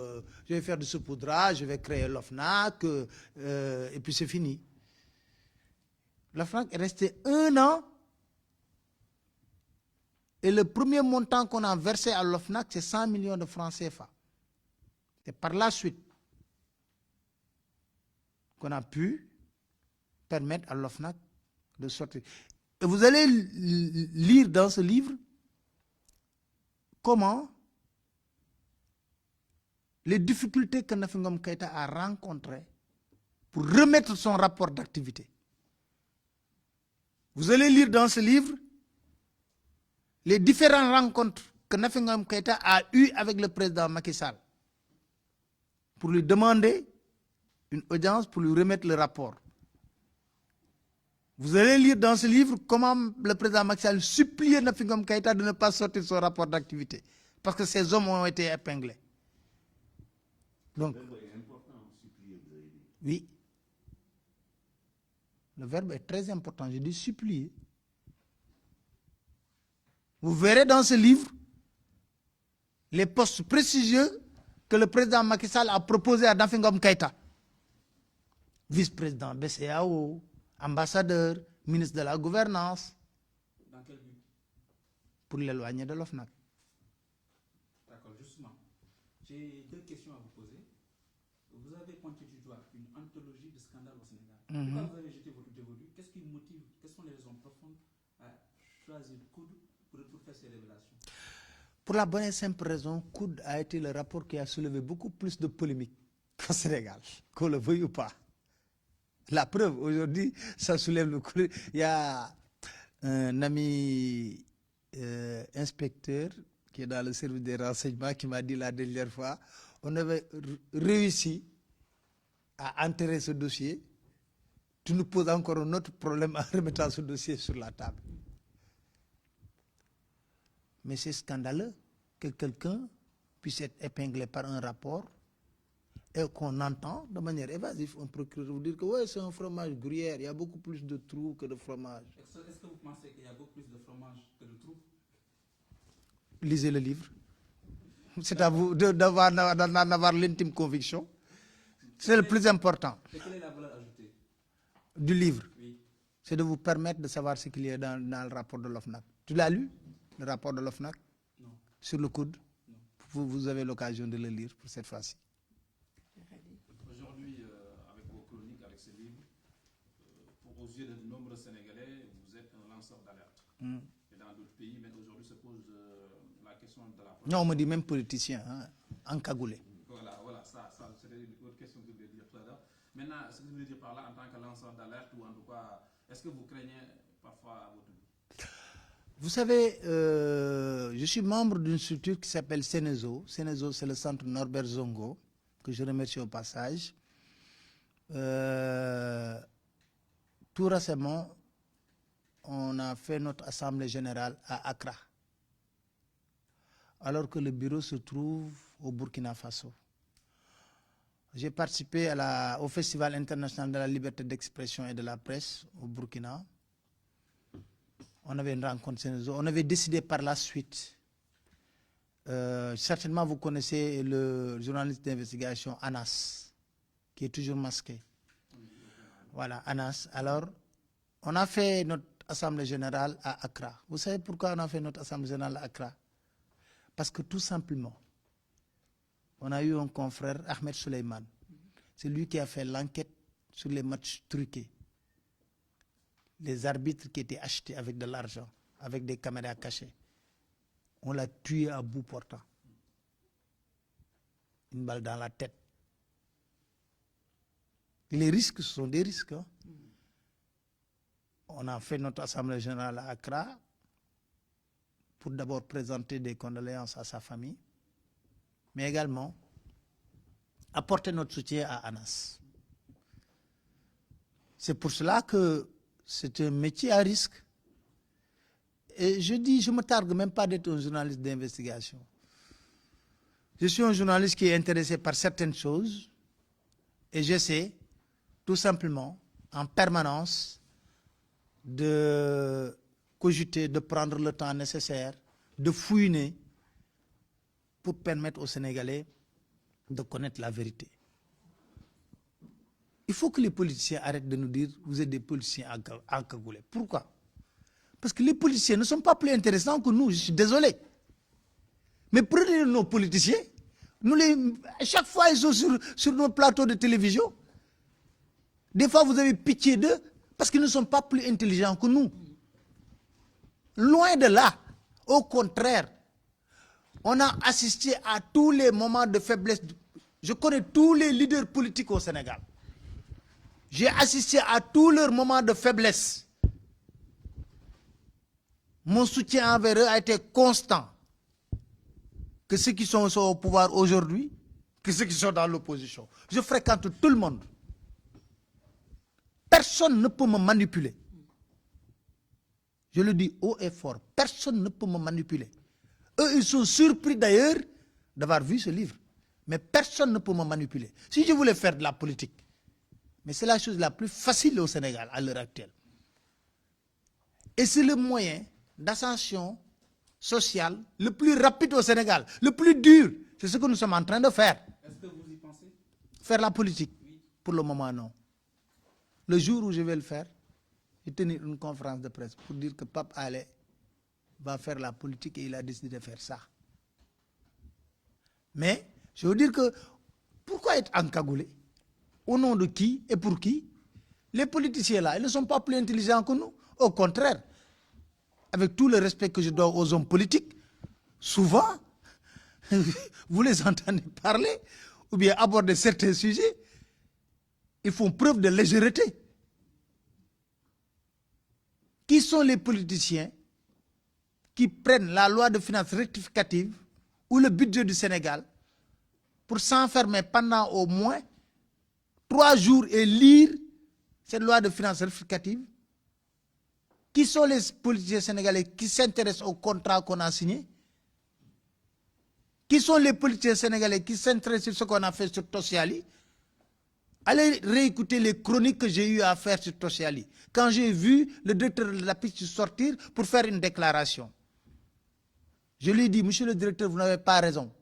je vais faire du saupoudrage, je vais créer l'OFNAC, et puis c'est fini. L'OFNAC est resté 1 an. Et le premier montant qu'on a versé à l'OFNAC, c'est 100 millions de francs CFA. Et par la suite, qu'on a pu permettre à l'OFNAC de sortir. Et vous allez lire dans ce livre comment les difficultés que Nafi Ngom Keïta a rencontrées pour remettre son rapport d'activité. Vous allez lire dans ce livre les différentes rencontres que Nafi Ngom Keïta a eues avec le président Macky Sall pour lui demander une audience pour lui remettre le rapport. Vous allez lire dans ce livre comment le président Macky Sall suppliait Nafi Ngom Keïta de ne pas sortir son rapport d'activité parce que ces hommes ont été épinglés. Donc, Le verbe est important, supplier, vous avez dit. oui, le verbe est très important. Je dis supplier. Vous verrez dans ce livre les postes prestigieux que le président Macky Sall a proposés à Nafi Ngom Keïta. Vice-président BCEAO, ambassadeur, ministre de la gouvernance. Dans quel but? Pour l'éloigner de l'OFNAC. D'accord, justement. J'ai 2 questions à vous poser. Vous avez pointé du doigt une anthologie de scandales au Sénégal. Pourquoi vous avez jeté votre dévolu? Qu'est-ce qui motive? Quelles sont les raisons profondes à choisir COUD pour faire ces révélations? Pour la bonne et simple raison, COUD a été le rapport qui a soulevé beaucoup plus de polémiques qu'au Sénégal, qu'on le veuille ou pas. La preuve, aujourd'hui, ça soulève le coup. Il y a un ami inspecteur qui est dans le service des renseignements qui m'a dit la dernière fois, on avait réussi à enterrer ce dossier. Tu nous poses encore un autre problème en remettant ce dossier sur la table. Mais c'est scandaleux que quelqu'un puisse être épinglé par un rapport et qu'on entend de manière évasive un procureur vous dire que ouais, c'est un fromage gruyère, il y a beaucoup plus de trous que de fromage. Est-ce que vous pensez qu'il y a beaucoup plus de fromage que de trous? Lisez le livre. C'est à vous d'en avoir l'intime conviction. C'est le plus important. Et quelle est la valeur ajoutée du livre? Oui. C'est de vous permettre de savoir ce qu'il y a dans le rapport de l'OFNAC. Tu l'as lu, le rapport de l'OFNAC? Non. Sur le coude? Vous avez l'occasion de le lire pour cette fois-ci. Aujourd'hui, avec vos chroniques, avec ce livre, aux yeux de nombreux Sénégalais, vous êtes un lanceur d'alerte. Et dans d'autres pays, mais aujourd'hui se pose la question de la... Non, on me dit même politicien, hein, encagoulé. Voilà, ça c'était une autre question que je voulais dire tout à l'heure. Maintenant, ce que je voulais dire par là, en tant que lanceur d'alerte, ou en tout cas, est-ce que vous craignez parfois à votre vie? Vous savez, je suis membre d'une structure qui s'appelle Senezo. Senezo, c'est le centre Norbert Zongo, que je remercie au passage. Tout récemment, on a fait notre assemblée générale à Accra, alors que le bureau se trouve au Burkina Faso. J'ai participé au Festival international de la liberté d'expression et de la presse au Burkina. On avait une rencontre, on avait décidé par la suite. Certainement, vous connaissez le journaliste d'investigation Anas, qui est toujours masqué. Voilà, Anas. Alors, on a fait notre assemblée générale à Accra. Vous savez pourquoi on a fait notre assemblée générale à Accra? Parce que tout simplement, on a eu un confrère, Ahmed Suleiman. C'est lui qui a fait l'enquête sur les matchs truqués. Les arbitres qui étaient achetés avec de l'argent, avec des caméras cachées. On l'a tué à bout portant. Une balle dans la tête. Les risques, ce sont des risques. Hein? On a fait notre assemblée générale à Accra pour d'abord présenter des condoléances à sa famille, mais également apporter notre soutien à Anas. C'est pour cela que c'est un métier à risque. et je dis, je ne me targue même pas d'être un journaliste d'investigation. Je suis un journaliste qui est intéressé par certaines choses et j'essaie tout simplement en permanence de cogiter, de prendre le temps nécessaire, de fouiner pour permettre aux Sénégalais de connaître la vérité. Il faut que les politiciens arrêtent de nous dire « vous êtes des politiciens encagoulés ». Pourquoi? Parce que les politiciens ne sont pas plus intéressants que nous, je suis désolé. Mais prenez nos politiciens, à chaque fois ils sont sur nos plateaux de télévision. Des fois vous avez pitié d'eux parce qu'ils ne sont pas plus intelligents que nous. Loin de là, au contraire, on a assisté à tous les moments de faiblesse. Je connais tous les leaders politiques au Sénégal. J'ai assisté à tous leurs moments de faiblesse. Mon soutien envers eux a été constant. Que ceux qui sont au pouvoir aujourd'hui, que ceux qui sont dans l'opposition. Je fréquente tout le monde. Personne ne peut me manipuler. Je le dis haut et fort. Personne ne peut me manipuler. Eux, ils sont surpris d'ailleurs d'avoir vu ce livre. Mais personne ne peut me manipuler. Si je voulais faire de la politique, mais c'est la chose la plus facile au Sénégal à l'heure actuelle. Et c'est le moyen d'ascension sociale le plus rapide au Sénégal, le plus dur. C'est ce que nous sommes en train de faire. Est-ce que vous y pensez? Faire la politique? Oui. Pour le moment, non. Le jour où je vais le faire, je vais tenir une conférence de presse pour dire que Pape Alé va faire la politique et il a décidé de faire ça. Mais, je veux dire que, pourquoi être encagoulé? Au nom de qui et pour qui? Les politiciens là, ils ne sont pas plus intelligents que nous. Au contraire, avec tout le respect que je dois aux hommes politiques, souvent, vous les entendez parler ou bien aborder certains sujets, ils font preuve de légèreté. Qui sont les politiciens qui prennent la loi de finances rectificative ou le budget du Sénégal pour s'enfermer pendant au moins 3 jours et lire cette loi de finances rectificative? Qui sont les politiciens sénégalais qui s'intéressent au contrat qu'on a signé? Qui sont les politiciens sénégalais qui s'intéressent sur ce qu'on a fait sur Tossiali? Allez réécouter les chroniques que j'ai eu à faire sur Tossiali. Quand j'ai vu le directeur de la piste sortir pour faire une déclaration. Je lui ai dit, monsieur le directeur, vous n'avez pas raison.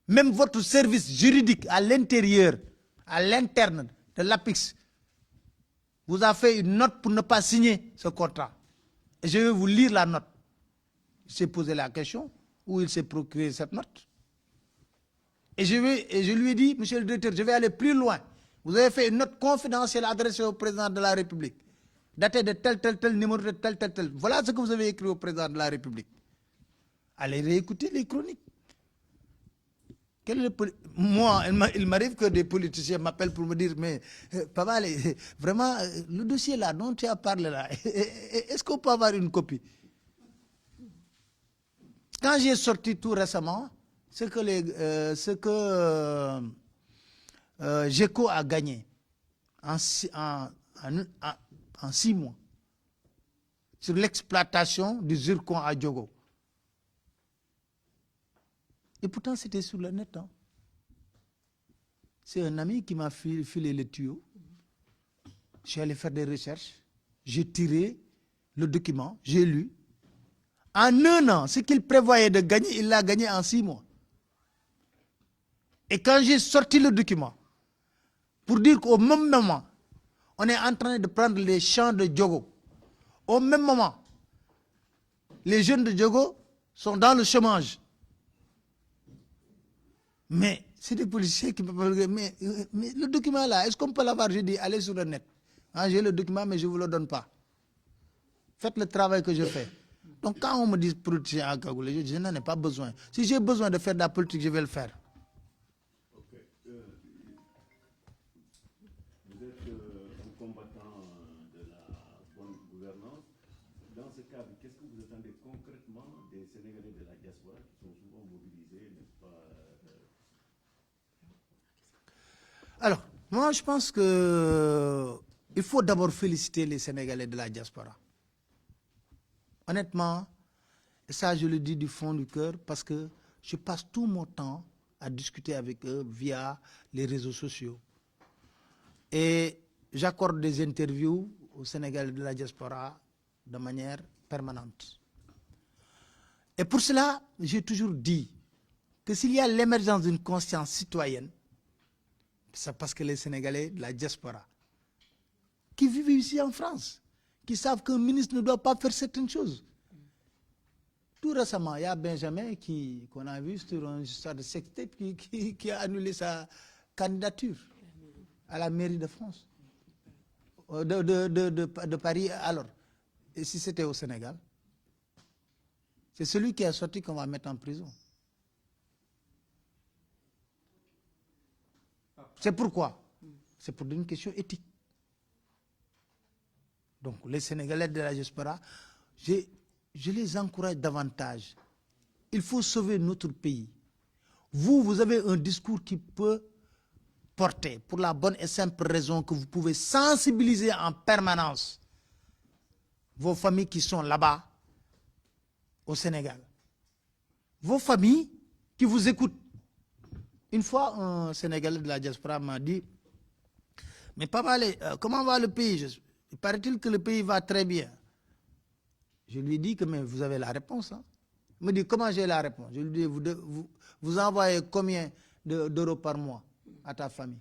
Même votre service juridique à l'intérieur, à l'interne de l'APIX, vous a fait une note pour ne pas signer ce contrat. Et je vais vous lire la note. Il s'est posé la question, où il s'est procuré cette note. Et je lui ai dit, monsieur le directeur, je vais aller plus loin. Vous avez fait une note confidentielle adressée au président de la République, datée de tel numéro de tel. Voilà ce que vous avez écrit au président de la République. Allez réécouter les chroniques. Moi, il m'arrive que des politiciens m'appellent pour me dire, mais Papa, vraiment, le dossier là dont tu as parlé là, est-ce qu'on peut avoir une copie? Quand j'ai sorti tout récemment, ce que GECO a gagné en 6 mois sur l'exploitation du zircon à Diogo. Et pourtant, c'était sur le net. Hein. C'est un ami qui m'a filé le tuyau. Je suis allé faire des recherches. J'ai tiré le document, j'ai lu. En 1 an, ce qu'il prévoyait de gagner, il l'a gagné en 6 mois. Et quand j'ai sorti le document, pour dire qu'au même moment, on est en train de prendre les champs de Diogo. Au même moment, les jeunes de Diogo sont dans le chômage. Mais c'est des policiers qui me parlent. Mais le document là, est-ce qu'on peut l'avoir? J'ai dit, allez sur le net. Ah, j'ai le document, mais je ne vous le donne pas. Faites le travail que je fais. Donc quand on me dit politicien à Kagoulé, je n'en ai pas besoin. Si j'ai besoin de faire de la politique, je vais le faire. Ok. Vous êtes un combattant de la bonne gouvernance. Dans ce cadre, qu'est-ce que vous attendez concrètement des Sénégalais de la diaspora qui sont souvent mobilisés, n'est-ce pas? Alors, moi je pense qu'il faut d'abord féliciter les Sénégalais de la diaspora. honnêtement, et ça je le dis du fond du cœur, parce que je passe tout mon temps à discuter avec eux via les réseaux sociaux. Et j'accorde des interviews au Sénégal de la diaspora de manière permanente. Et pour cela, j'ai toujours dit que s'il y a l'émergence d'une conscience citoyenne, c'est parce que les Sénégalais de la diaspora, qui vivent ici en France, qui savent qu'un ministre ne doit pas faire certaines choses. Tout récemment, il y a Benjamin qu'on a vu sur un histoire de sextape qui a annulé sa candidature à la mairie de France, de Paris. Alors, et si c'était au Sénégal, c'est celui qui a sorti qu'on va mettre en prison. C'est pourquoi? C'est pour une question éthique. Donc, les Sénégalais de la diaspora, je les encourage davantage. Il faut sauver notre pays. Vous avez un discours qui peut porter, pour la bonne et simple raison que vous pouvez sensibiliser en permanence vos familles qui sont là-bas, au Sénégal. Vos familles qui vous écoutent. Une fois, un Sénégalais de la diaspora m'a dit, mais papa, comment va le pays? Il paraît-il que le pays va très bien. Je lui ai dit que mais vous avez la réponse. Hein? Il me dit, comment j'ai la réponse? Je lui ai dit, vous envoyez combien d'euros par mois à ta famille?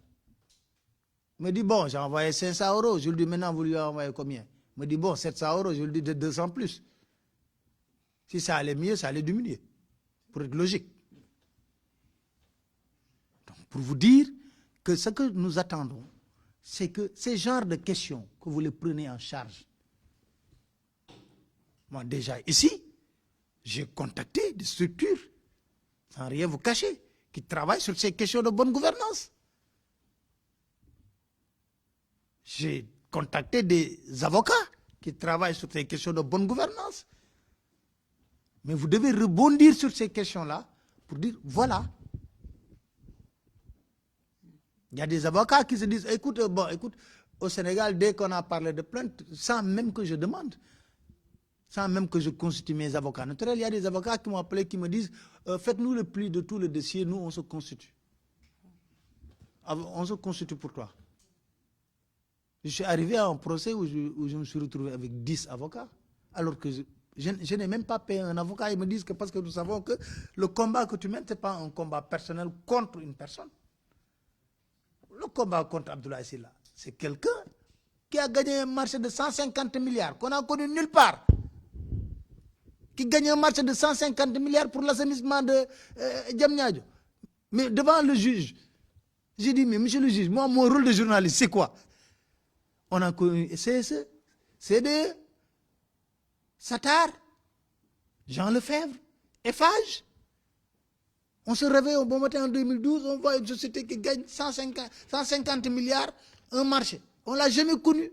Il me dit, bon, j'ai envoyé 500 euros. Je lui dis, maintenant, vous lui envoyez combien? Il me dit, bon, 700 euros. Je lui dis, de 200 plus. Si ça allait mieux, ça allait diminuer. Pour être logique. Donc, pour vous dire que ce que nous attendons, c'est que ces genres de questions, que vous les prenez en charge. Moi, déjà ici, j'ai contacté des structures, sans rien vous cacher, qui travaillent sur ces questions de bonne gouvernance. J'ai contacté des avocats qui travaillent sur ces questions de bonne gouvernance. Mais vous devez rebondir sur ces questions-là pour dire, voilà. Il y a des avocats qui se disent, écoute, au Sénégal, dès qu'on a parlé de plainte, sans même que je demande, sans même que je constitue mes avocats naturels, il y a des avocats qui m'ont appelé, qui me disent, faites-nous le pli de tout le dossier, nous on se constitue. On se constitue pour toi. Je suis arrivé à un procès où je me suis retrouvé avec 10 avocats, alors que je n'ai même pas payé un avocat. Ils me disent que parce que nous savons que le combat que tu mènes, ce n'est pas un combat personnel contre une personne. Le combat contre Abdoulaye Sylla, c'est quelqu'un qui a gagné un marché de 150 milliards, qu'on n'a connu nulle part. Qui gagne un marché de 150 milliards pour l'assainissement de Diamniadio. Mais devant le juge, j'ai dit, mais monsieur le juge, moi, mon rôle de journaliste, c'est quoi? On a connu CSE, CDE, Satar, Jean Lefebvre, Eiffage. On se réveille au bon matin en 2012, on voit une société qui gagne 150 milliards, un marché. On ne l'a jamais connu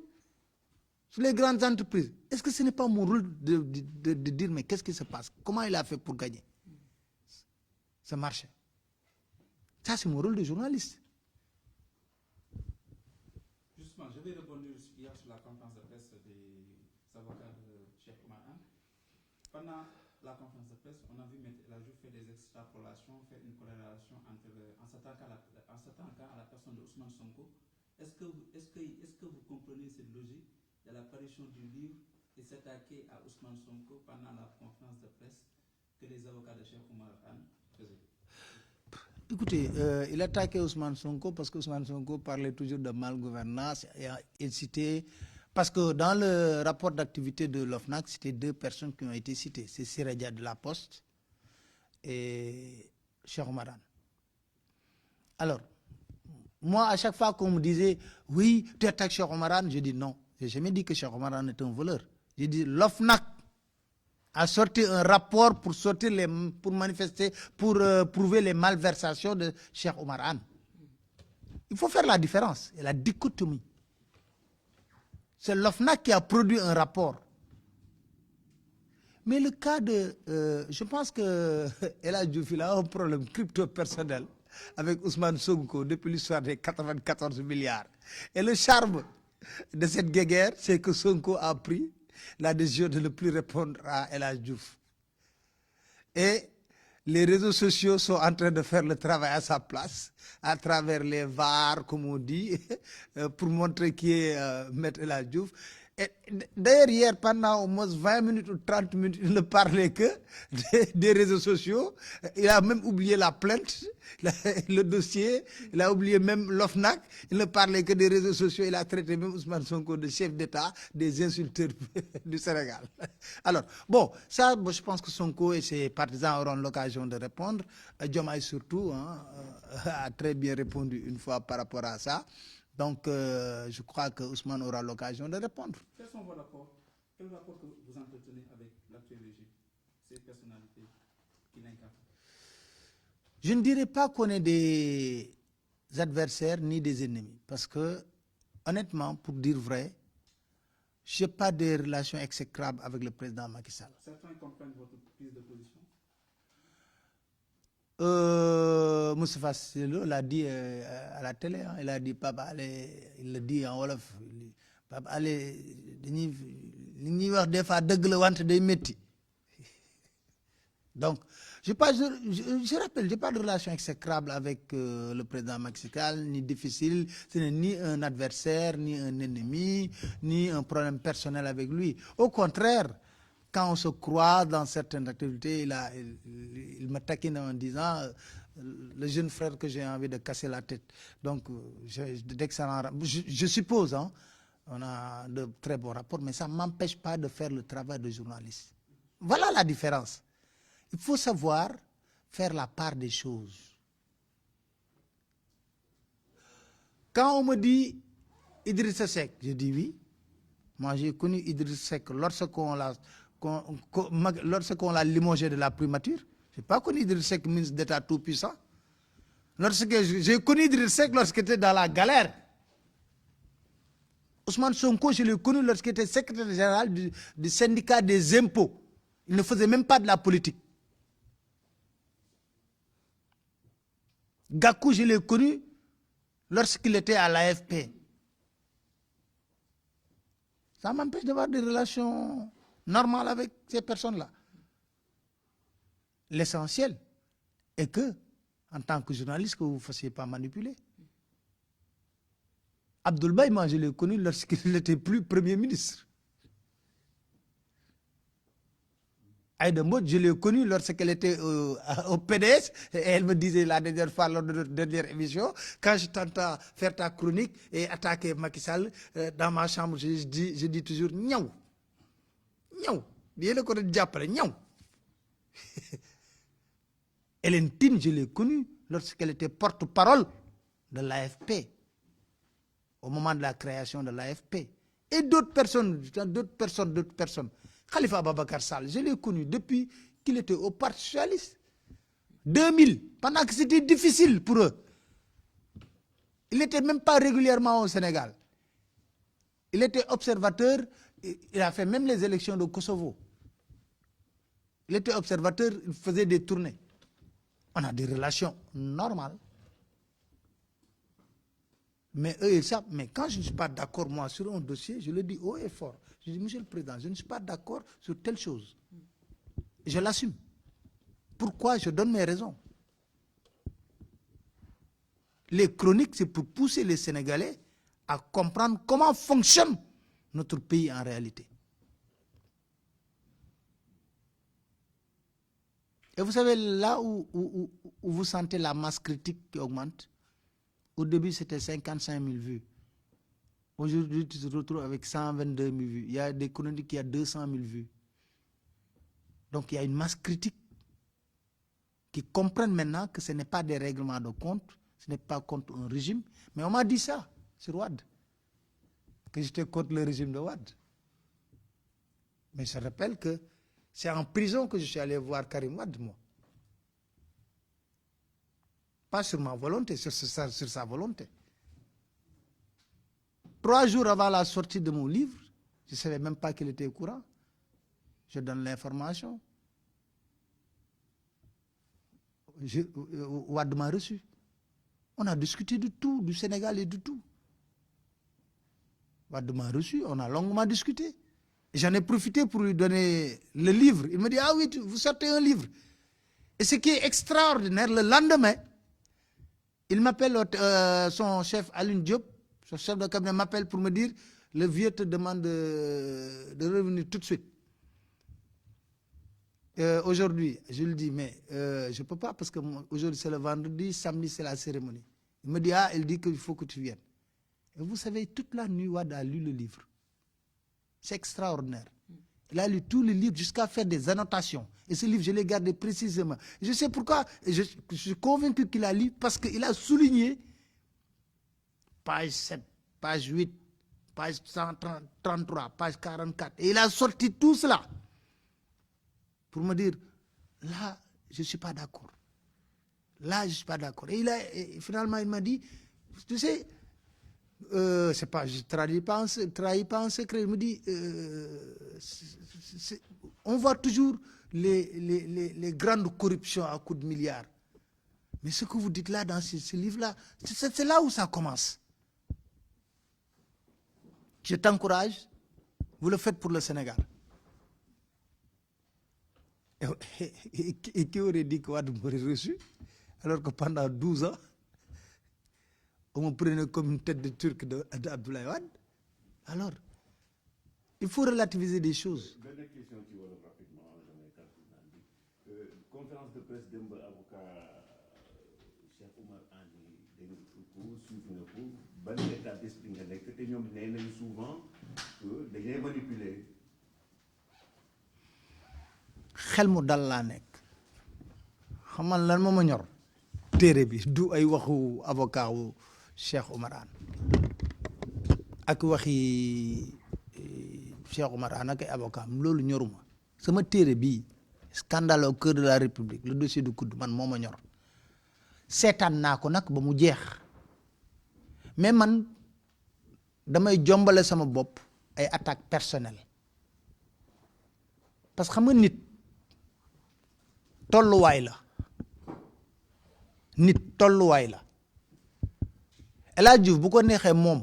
sur les grandes entreprises. Est-ce que ce n'est pas mon rôle de dire, mais qu'est-ce qui se passe? Comment il a fait pour gagner ce marché? Ça, c'est mon rôle de journaliste. Justement, je vais rebondir sur la conférence de presse des avocats de Cheikh Oumar Anne. Pendant la conférence de presse, on a vu M. El Hadji faire des extrapolations, faire une corrélation en s'attaquant à la personne de Ousmane Sonko. Est-ce que vous comprenez cette logique de l'apparition du livre et s'attaquer à Ousmane Sonko pendant la conférence de presse que les avocats de Cheikh Oumar Anne faisaient? Écoutez, il attaquait Ousmane Sonko parce que Ousmane Sonko parlait toujours de malgouvernance et a incité. Parce que dans le rapport d'activité de l'OFNAC, c'était 2 personnes qui ont été citées. C'est Siradia de la Poste et Cheikh Oumar Anne. Alors, moi, à chaque fois qu'on me disait, oui, tu attaques Cheikh Oumar Anne, je dis non. Je n'ai jamais dit que Cheikh Oumar Anne est un voleur. J'ai dit, l'OFNAC a sorti un rapport pour manifester, pour prouver les malversations de Cheikh Oumar Anne. Il faut faire la différence et la dichotomie. C'est l'OFNAC qui a produit un rapport. Mais le cas de... je pense que El Hadji Diouf a un problème crypto-personnel avec Ousmane Sonko depuis l'histoire des 94 milliards. Et le charme de cette guéguerre, c'est que Sonko a pris la décision de ne plus répondre à El Hadj Diouf. Et les réseaux sociaux sont en train de faire le travail à sa place, à travers les VAR, comme on dit, pour montrer qui est Maître El Hadj Diouf. Et d'ailleurs, hier, pendant au moins 20 minutes ou 30 minutes, il ne parlait que des réseaux sociaux. Il a même oublié la plainte, le dossier. Il a oublié même l'OFNAC. Il ne parlait que des réseaux sociaux. Il a traité même Ousmane Sonko de chef d'État, des insulteurs du Sénégal. Alors, bon, ça, je pense que Sonko et ses partisans auront l'occasion de répondre. Diomaye surtout a très bien répondu une fois par rapport à ça. Donc, je crois que Ousmane aura l'occasion de répondre. Quels sont vos rapports? Quel rapport que vous entretenez avec l'actuel régime, ces personnalités qui l'incarnent? Je ne dirais pas qu'on est des adversaires ni des ennemis. Parce que, honnêtement, pour dire vrai, je n'ai pas de relations exécrables avec le président Macky Sall. Certains comprennent votre prise de position. Moustapha Cissé Lo l'a dit à la télé, hein. Il a dit Pape Alé, il le dit en wolof, Pape Alé li ñuy wax des fois dëgg la wante day métti. Donc je rappelle, j'ai pas de relation exécrable avec le président Macky Sall, ni difficile. Ce n'est ni un adversaire, ni un ennemi, ni un problème personnel avec lui. Au contraire, quand on se croit dans certaines activités, il me taquine en disant le jeune frère que j'ai envie de casser la tête. Donc, je suppose, hein, on a de très bons rapports, mais ça ne m'empêche pas de faire le travail de journaliste. Voilà la différence. Il faut savoir faire la part des choses. Quand on me dit Idrissa Seck, je dis oui. Moi, j'ai connu Idrissa Seck lorsqu'on l'a limogé de la primature. Je n'ai pas connu Idrissa Seck ministre d'État tout-puissant. J'ai connu Idrissa Seck lorsqu'il était dans la galère. Ousmane Sonko, je l'ai connu lorsqu'il était secrétaire général du syndicat des impôts. Il ne faisait même pas de la politique. Gakou, je l'ai connu lorsqu'il était à l'AFP. Ça m'empêche d'avoir des relations normales avec ces personnes-là. L'essentiel est que, en tant que journaliste, que vous ne fassiez pas manipuler. Abdoul Mbaye, moi, je l'ai connu lorsqu'il n'était plus Premier ministre. Aïda Mbodj, je l'ai connue lorsqu'elle était au PDS, et elle me disait la dernière fois, lors de notre dernière émission, quand je t'entends faire ta chronique et attaquer Macky Sall, dans ma chambre, je dis toujours Niaou. Niaou. Bien le côté de Diapole, Niaou. Hélène Tine, je l'ai connue lorsqu'elle était porte-parole de l'AFP, au moment de la création de l'AFP. Et d'autres personnes. Khalifa Ababacar Sall, je l'ai connu depuis qu'il était au Parti Socialiste. 2000, pendant que c'était difficile pour eux. Il n'était même pas régulièrement au Sénégal. Il était observateur, il a fait même les élections de Kosovo. Il était observateur, il faisait des tournées. On a des relations normales. Mais eux, ils savent. Mais quand je ne suis pas d'accord, moi, sur un dossier, je le dis haut et fort. Je dis, Monsieur le Président, je ne suis pas d'accord sur telle chose. Je l'assume. Pourquoi? Je donne mes raisons. Les chroniques, c'est pour pousser les Sénégalais à comprendre comment fonctionne notre pays en réalité. Et vous savez, là où vous sentez la masse critique qui augmente, au début, c'était 55 000 vues. Aujourd'hui, tu te retrouves avec 122 000 vues. Il y a des chroniques qui ont 200 000 vues. Donc, il y a une masse critique qui comprennent maintenant que ce n'est pas des règlements de compte, ce n'est pas contre un régime. Mais on m'a dit ça sur Wade, que j'étais contre le régime de Wade. Mais je rappelle que c'est en prison que je suis allé voir Karim Wade, moi. Pas sur ma volonté, sur sa volonté. 3 jours avant la sortie de mon livre, je ne savais même pas qu'il était au courant. Je donne l'information. Wade m'a reçu. On a discuté de tout, du Sénégal et de tout. Wade m'a reçu, on a longuement discuté. J'en ai profité pour lui donner le livre. Il me dit, ah oui, vous sortez un livre. Et ce qui est extraordinaire, le lendemain, il m'appelle, son chef Alun Diop, son chef de cabinet m'appelle pour me dire, le vieux te demande de revenir tout de suite. Aujourd'hui, je lui dis, mais je ne peux pas parce que aujourd'hui c'est le vendredi, samedi c'est la cérémonie. Il me dit, ah, il dit qu'il faut que tu viennes. Et vous savez, toute la nuit, Wade a lu le livre. C'est extraordinaire. Il a lu tous les livres jusqu'à faire des annotations. Et ce livre, je l'ai gardé précisément. Je sais pourquoi. Je suis convaincu qu'il a lu parce qu'il a souligné page 7, page 8, page 133, page 44. Et il a sorti tout cela pour me dire, là, je ne suis pas d'accord. Là, je ne suis pas d'accord. Et finalement, il m'a dit, tu sais, c'est pas, je ne trahis pas un secret. Il me dit, on voit toujours les grandes corruptions à coups de milliards. Mais ce que vous dites là, dans ce livre-là, c'est là où ça commence. Je t'encourage, vous le faites pour le Sénégal. Et qui aurait dit que Wade m'aurait reçu, alors que pendant 12 ans, on me prenait comme une tête de Turc d'Abdoulaye Wade. Alors, il faut relativiser des choses. Dernière question ci wolof rapidement conférence de presse démb avocat Cheikh Oumar Anne dégg ko suivre na ko ban état d'esprit nga nekk te ñoom nee nañu souvent que dañ lay manipuler. xel mu dal laa nekk xam nga lan moo ma ñor téere bi du ay waxu avocat wu Cheikh Oumar Anne ak waxi Cheikh Oumar Anne ak ay avocat loolu ñoruma sama téere bii scandale au cœur de la République le dossier du COUD man moo ma ñor seetaan naa ko nag ba mu jeex mais man damay jombale sama bopp ay attaques personnelles parce que xam nga nit tolluwaay la nit tolluwaay la El Hadj Diouf bu ko neexee moom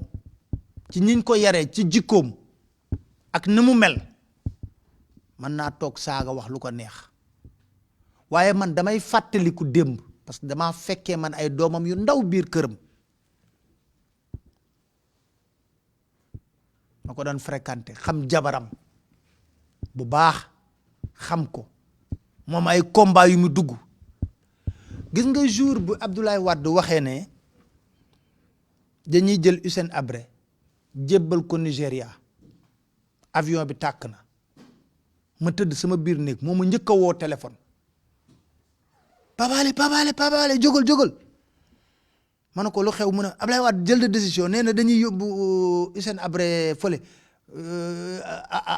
ci ñiñ ko yaree ci jikkoom ak ni mu mel mën naa toog saaga wax lu ko neex waaye man damay fàttaliku démb parce que damaa fekkee man ay doomam yu ndaw biir këram ma ko doon fréquenté xam jabaram bu baax xam ko moom ay combat yu mu dugg gis nga jour bu Abdoulaye Wade waxee ne dañuy jël Hissène Habré jébbal ko Nigéria avion bi tàkk na ma tëdd sama biir néeg moo ma njëkk a woo téléphone Pabale jógal ma ne ko lu xew mu ne Abdoulaye Wade jël de décision nee na dañuy yóbbu Hissène Habré fële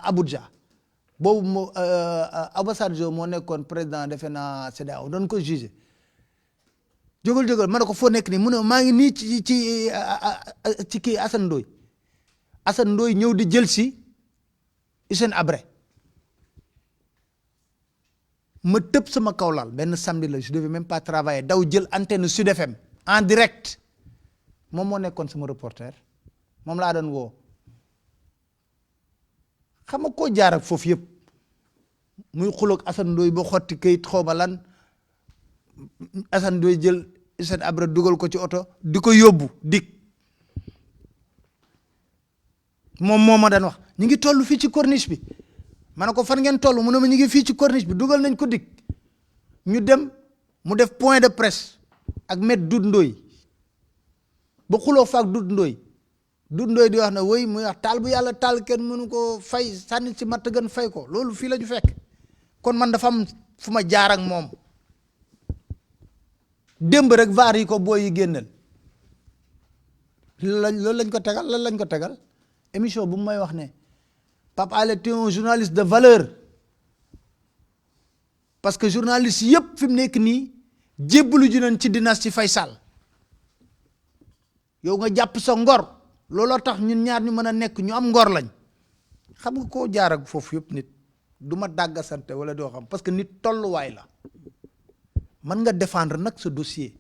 Abuja boobu moo Obasanjo moo nekkoon président defe naa CEDEAO doon ko jugé jógal ma ne ko foo nekk nii mu ne maa ngi nii ci kii Assane Ndoye ñëw di jël si Hissène Habré ma tëb sama kawlal benn samedi la je devais même pas travailler daw jël antenne Sud FM en direct moom moo nekkoon sama reporter moom laa doon woo xam nga koo jaar ak foofu yëpp muy xuloog Assane Ndoye ba xotti kayit xaw ma lan Assane Ndoye jël Hissène Habré dugal ko ci oto di ko yóbbu dik moom moo ma daan wax ñu ngi toll fii ci corniche bi ma ne ko fan ngeen toll mu ne ma ñu ngi fii ci corniche bi dugal nañ ko dik ñu dem mu def point de presse ak maître Doudou Ndoye ba xuloo faak Doudou Ndoye di wax ne woy muy wax taal bu yàlla taal kenn mënu ko fay sànni ci matt gën fay ko loolu fii la ñu fekk kon man dafa am fu ma jaar ak moom démb rek vaar yi ko booy yi génnal loolu lañ ko tegal lan lañ ko tegal émission bu may wax ne Pape Alé tu es un journaliste de valeur parce que journaliste yëpp fi mu nekk nii jébbalu ji nañ ci dynastie Faye Sall yow nga jàpp sa ngor looloo tax ñun ñaar ñu mën a nekk ñu am ngor lañ xam nga koo jaar ak foofu yëpp nit du ma dàggasante wala doo xam parce que nit tolluwaay la mën nga défendre nag sa dossier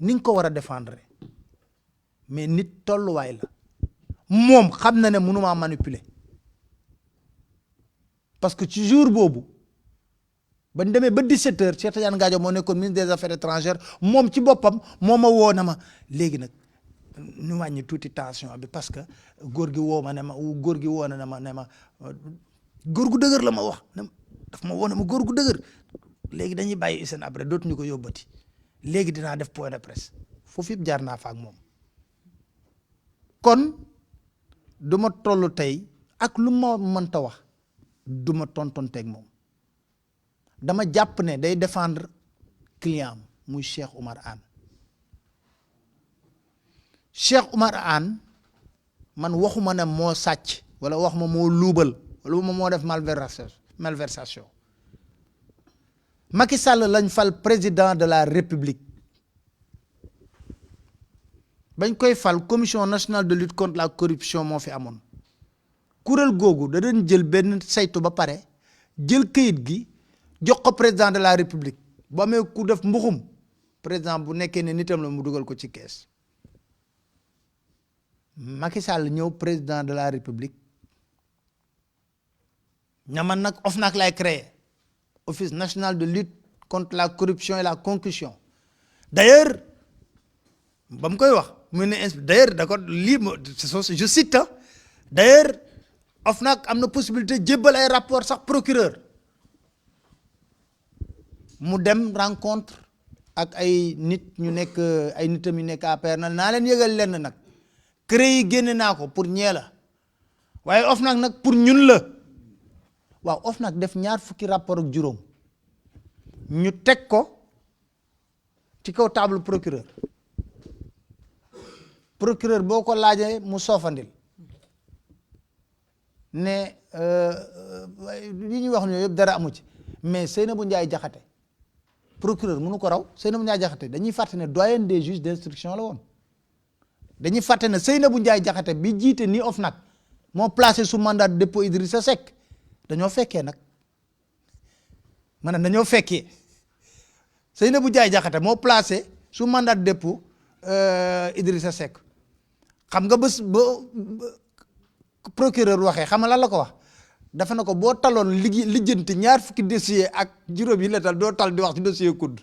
ni nga ko war a défendre mais nit tolluwaay la moom xam na ne mënumaa manipuler parce que ci jour boobu bañ demee ba 17h Cheikh Tidiane Gadio moo nekkoon ministre des affaires étrangères moom ci boppam moo ma woo na ma léegi nag ñu wàññi tuuti tension bi parce que góor gi woo ma ne ma góor gi woo na ma ne ma góor gu dëgër la ma wax daf ma woo ne ma góor gu dëgër léegi dañuy bàyyi Hissène Habré dootuñu ko yóbbati léegi dinaa def point de presse foofu yëpp jaar naa fa ak moom kon du ma toll tey ak lu ma mënta wax du ma tontonteeg moom dama jàpp ne day défendre client am muy Cheikh Oumar Anne Cheikh Oumar Anne man waxuma ne moo sàcc wala waxuma moo luubal wala waxuma moo def malversation Macky Sall lañ fal président de la République bañ koy fal commission nationale de lutte contre la corruption moo fi amoon kuréel googu da doon jël benn saytu ba pare jël këyit gi jox ko président de la République bu amee ku def mbuxum président bu nekkee ne nitam la mu dugal ko ci kees Macky Sall ñëw président de la République ña man nag OFNAC lay créé office national de lutte contre la corruption et la concussion d'ailleurs ba mu koy wax mu ne d'ailleurs d'accord lii je cite d'ailleurs OFNAC am na possibilité jébbal ay rapport sax procureur mu dem rencontre ak ay nit ñu nekk ay nitam yu nekk APR na naa leen yëgal lenn nag CREI yi génne naa ko pour ñee la waaye OFNAC nag pour ñun la waaw OFNAC def 20 rapport ak juróom ñu teg ko ci kaw table procureur boo ko laajee mu soofandil ne li ñuy wax ne yëpp dara amu ci mais Seynabou Ndiaye Diakhaté procureur mënu ko raw Seynabou Ndiaye Diakhaté dañuy fàtte ne doyen des juges d'instruction la woon dañuy fàtte ne Seynabou Ndiaye Diakhaté bi jiite ni OFNAC moo placé sous mandat de dépôt Idrissa Seck dañoo fekkee nag maanaam dañoo fekkee Seynabou Ndiaye Diakhaté moo placé sous mandat de dépôt Idrissa Seck xam nga bés ba procureur waxee xam nga lan la ko wax dafa na ko boo taloon lijjanti 20 dossier ak juróom yi la tal doo tal di wax ci dossier kudd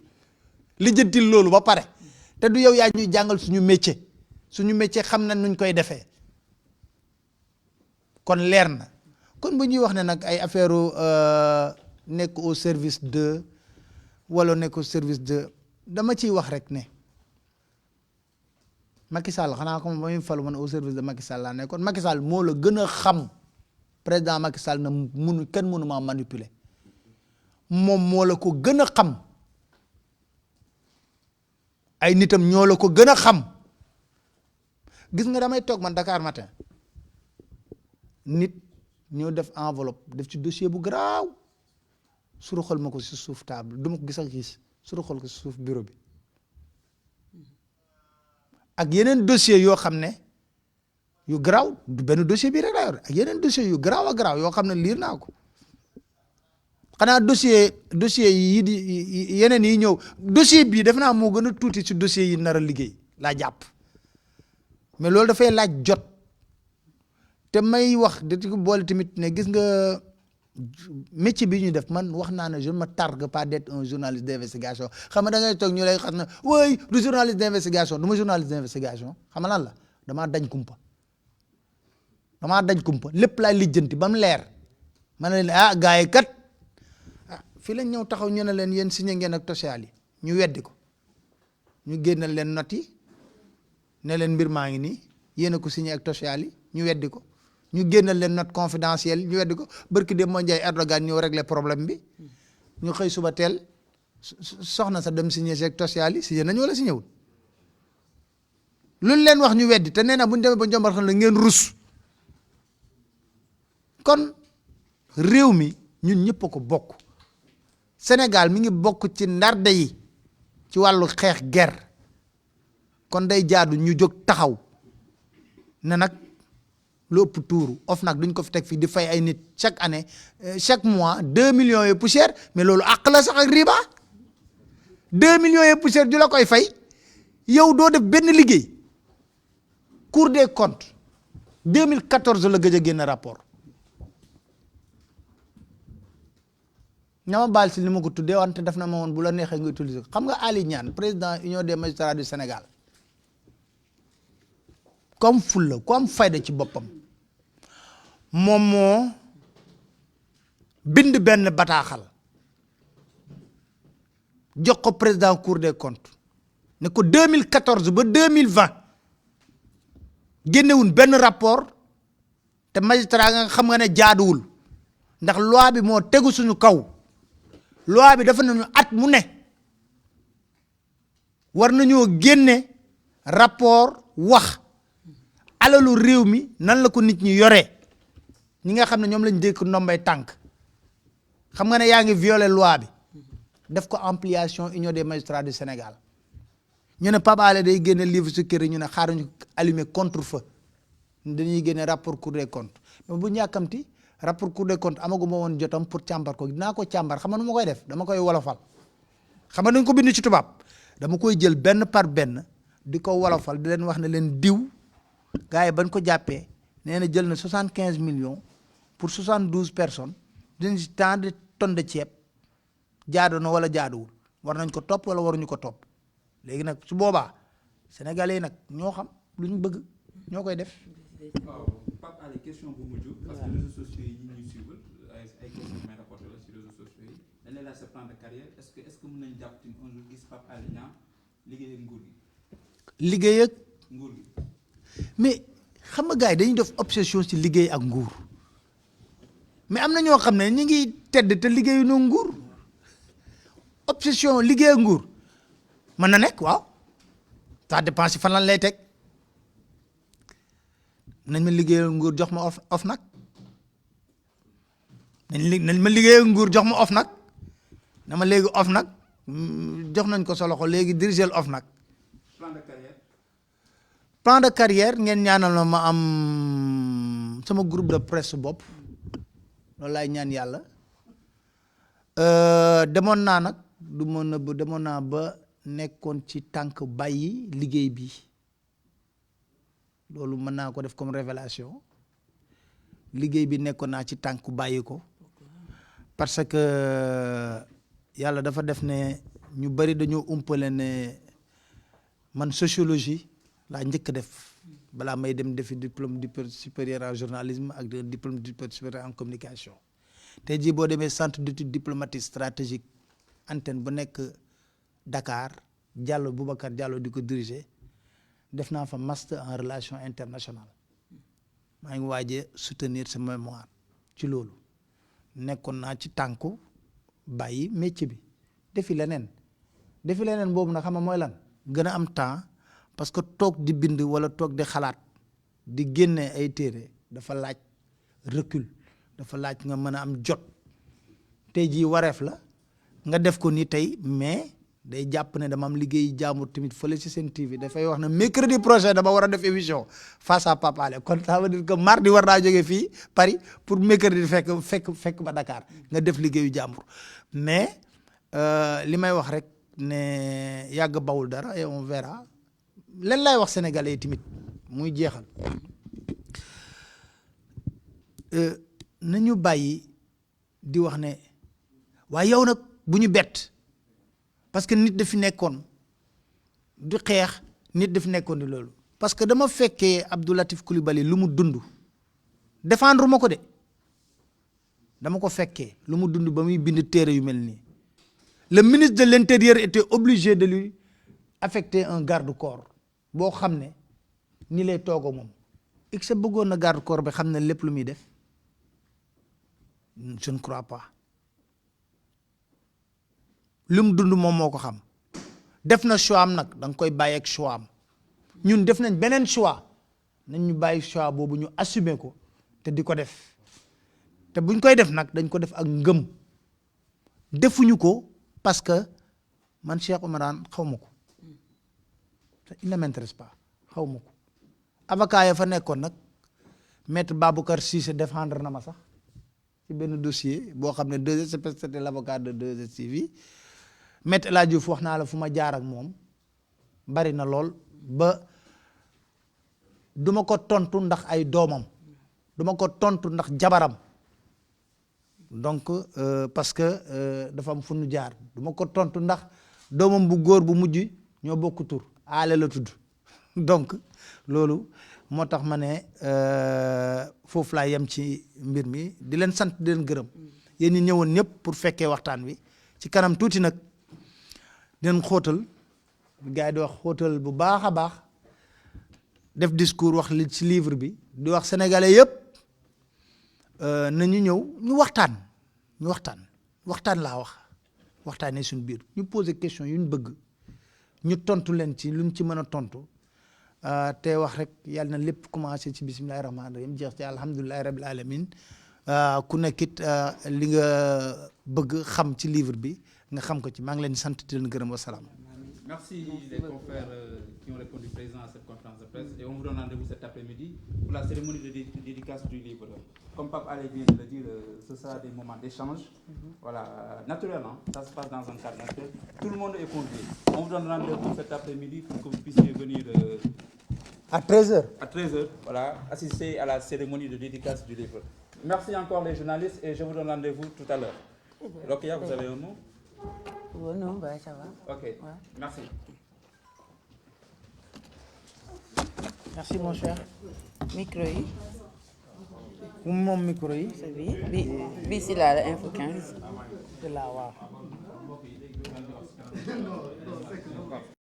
lijjantil loolu ba pare te du yow yaa ñuy jàngal suñu métier xam na nuñ koy defee kon leer na kon bu ñuy wax ne nag ay affaire nekk au service de wala nekk au service de dama ciy wax rek ne Macky Sall xanaa comme ba muy falu man au service de Macky Sall laa ne kon Macky Sall moo la gën a xam président Macky Sall na kenn mënu maa manipuler moom moo la ko gën a xam ay nitam ñoo la ko gën a xam gis nga damay toog man Dakar matin nit ñoo def enveloppe def ci dossier bu garaaw suruxal ma ko si suuf table du ma ko gis ak gis suruxal ko si suuf bureau bi ak yeneen dossier yoo xam ne yu garaaw du benn dossier bi rek laa yor ak yeneen dossier yu garaaw a garaaw yoo xam ne liir naa ko xanaa dossier yi di yeneen yi ñëw dossier bii def naa moo gën a tuuti ci dossier yi nar a liggéey laa jàpp mais loolu dafay laaj jot te may wax da ko boole tamit ne gis nga métier bi ñuy def man wax naa ne je ne me targue pas d'être un journaliste d'investigation xam nga da ngay toog ñu lay xam ne oui du journaliste d'investigation du ma journaliste d'investigation xam nga lan la damaa dañ kumpa lépp laay lijjanti ba mu leer ma ne leen ah gars yi kat fii lañ ñëw taxaw ñu ne leen yéen signé ngeen ak social yi ñu weddi ko ñu génnal leen note yi ne leen mbir maa ngi nii yéen a ko signé ak social yi ñu weddi ko ñu génnal leen note confidentielle ñu weddi ko barki dem moo Ndiaye Erdogan ñëw régler problème bi ñu xëy suba teel soxna sa dem signé ak social yi signé nañu wala signé wul luñ leen wax ñu weddi te nee na bu ñu demee ba njombar xam ne ngeen rus kon réew mi ñun ñëpp a ko bokk Sénégal mi ngi bokk ci ndarde yi ci wàllu xeex guerre kon day jaadu ñu jóg taxaw ne nag lu ëpp tuuru OFNAC duñ ko fi teg fii di fay ay nit chaque année chaque mois 2 millions et poussière mais loolu àq la sax ak riba 2 millions et poussière ju la koy fay yow doo def benn liggéey Cour des comptes 2014 la gëj a génn rapport ñama baal si li ma ko tuddee wante def na ma woon bu la neexee nga utiliser ko xam nga Ali Niane président union des magistrats du Sénégal comme fulla ku am fayda ci boppam moom moo bind benn bataaxal jox ko président Cour des comptes ne ko 2014 ba 2020 génnewun benn rapport te magistrat nga xam nga ne jaaduwul ndax loi bi moo tegu suñu kaw loi bi dafa nañu at mu ne war nañoo génne rapport wax alalu réew mi nan la ko nit ñi yoree ñi nga xam ne ñoom lañ dékk ndombay tànk xam nga ne yaa ngi violer loi bi def ko ampliation union des magistrats du Sénégal ñu ne Pape Alé day génne livre si kër yi ñu ne xaaruñu allumer contre-feu dañuy génne rapport Cour des comptes mais bu ñàkkamti rapport Cour des comptes amaguma woon jotam pour càmbar ko dinaa ko càmbar xam nga nu ma koy def dama koy wolofal xam nga dañ ko bind ci tubaab dama koy jël benn par benn di ko wolofal di leen wax ne leen diw gars yi bañ ko jàppee nee na jël na 75 millions pour 72 personnes dinañ ci tant de tonnes de ceeb jaadu na wala jaaduwul war nañ ko topp wala waruñu ko topp léegi nag su boobaa sénégalais nag ñoo xam lu ñu bëgg ñoo koy def. waaw Pape Alé question bu mujj. parce que réseaux sociaux yi ñuy suivre ay questions may rapporté la ci réseaux sociaux yi dañ lay laaj sa plan de carrière est-ce que mën nañ jàpp un jour gis Pape Alé Niang liggéey ak nguur gi. liggéey ak nguur gi. mais xam nga gars yi dañuy def obsession ci liggéey ak nguur mais am na ñoo xam ne ñu ngi tedd te liggéeyu noo nguur obsession liggéey ak nguur mën na nekk waaw ça dépend si fan lan lay teg nañ ma liggéey ak nguur jox ma of nag nañ ma liggéey ak nguur jox ma of nag na ma léegi of nag jox nañ ko sa loxo léegi diriger of nag. plan de carrière. plan de carrière ngeen ñaanal ma am sama groupe de presse bopp loolu laay ñaan yàlla demoon naa nag du ma nëbb demoon naa ba nekkoon ci tànk bàyyi liggéey bi loolu mën naa ko def comme révélation liggéey bi nekkoon naa ci tànk bàyyi ko parce que yàlla dafa def ne ñu bari dañoo umpale ne man sociologie laa njëkk def balaa may dem defi diplôme supérieur en journalisme ak diplôme supérieur en communication tey jii boo demee centre d'études diplomatiques stratégiques antenne bu nekk Dakar Diallo Boubacar Diallo di ko diriger def naa fa master en relation internationale maa ngi waaj soutenir sa mémoire ci loolu nekkoon naa ci tànku bàyyi métier bi defi leneen boobu nag xam nga mooy lan gën a am temps parce que toog di bind wala toog di xalaat di génne ay téere dafa laaj recul dafa laaj nga mën a am jot tey jii wareef la nga def ko ni tey mais day jàpp ne dama am liggéey jaamur tamit fële ci seen TV dafay wax ne mercredi prochain dama war a def émission face à Pape Alé kon ça veut dire que mardi war naa jógee fii Paris pour mercredi fekk ba Dakar nga def liggéeyu jaamur mais li may wax rek ne yàgg bawul dara et on verra len lay wax sénégalais yi tamit muy jeexal nañu bàyyi di wax ne waaye yow nag bu ñu bett parce que nit dafi nekkoon du xeex nit dafi nekkoon di loolu parce que dama fekkee Abdou Latif Coulibaly lu mu dund défendre ma ko de dama ko fekkee lu mu dund ba muy bind téere yu mel nii le ministre de l'Intérieur était obligé de lui affecter un garde-corps boo xam ne ni lay toog moom ik sa bëggoon na garde-corps bi xam ne lépp lu muy def je ne crois pas lu mu dund moom moo ko xam def na choix am nag da nga koy bàyyi ak choix am ñun def nañ beneen choix nañ ñu bàyyi choix boobu ñu assumer ko te di ko def te buñ koy def nag dañ ko def ak ngëm defuñu ko parce que man Cheikh Oumar xaw ma ko il ne m'intéresse pas xaw ma ko avocat ya fa nekkoon nag maître Baboucar Cissé défendre na ma sax ci benn dossier boo xam ne 2STV c'était l'avocat de 2STV maître El Hadji Diouf wax naa la fu ma jaar ak moom bari na lool ba duma ko tontu ndax ay doomam duma ko tontu ndax jabaram donc parce que dafa am fu nu jaar du ma ko tontu ndax doomam bu góor bu mujj ñoo bokk tur aale la tudd donc loolu moo tax ma ne foofu laa yem ci mbir mi di leen sant di leen gërëm yéen ñi ñëwoon ñëpp pour fekkee waxtaan wi ci kanam tuuti nag den xóotal gars yi di wax xóotal bu baax a baax def discours wax li ci livre bi di wax sénégalais yëpp nañu ñëw ñu waxtaan laa wax waxtaanee suñu biir ñu poser question yu ñu bëgg ñu tontu leen ci luñ ci mën a tontu te wax rek yàlla na lépp commencé ci bismillahi rahmaani rahim jeex ci alhamdulilahi rabil alamin ku nekkit li nga bëgg xam ci livre bi nga xam ko ci maa ngi leen di sant di leen gërëm wasalaam. Merci les confrères qui ont répondu présents à cette conférence de presse et on vous donne rendez-vous cet après-midi pour la cérémonie de dédicace du livre. Comme Pape Alé vient de le dire, ce sera des moments d'échange. Voilà, naturellement, ça se passe dans un cadre naturel. Tout le monde est convié. On vous donne rendez-vous cet après-midi pour que vous puissiez venir à 13h. À 13h, voilà, assister à la cérémonie de dédicace du livre. Merci encore les journalistes et je vous donne rendez-vous tout à l'heure. Rokhaya, vous avez un mot? Oh non, bah ça va. Ok, ouais. Merci. Merci mon cher. Micro yi. moom micro yi. c'est bi si la info 15. de la waaw.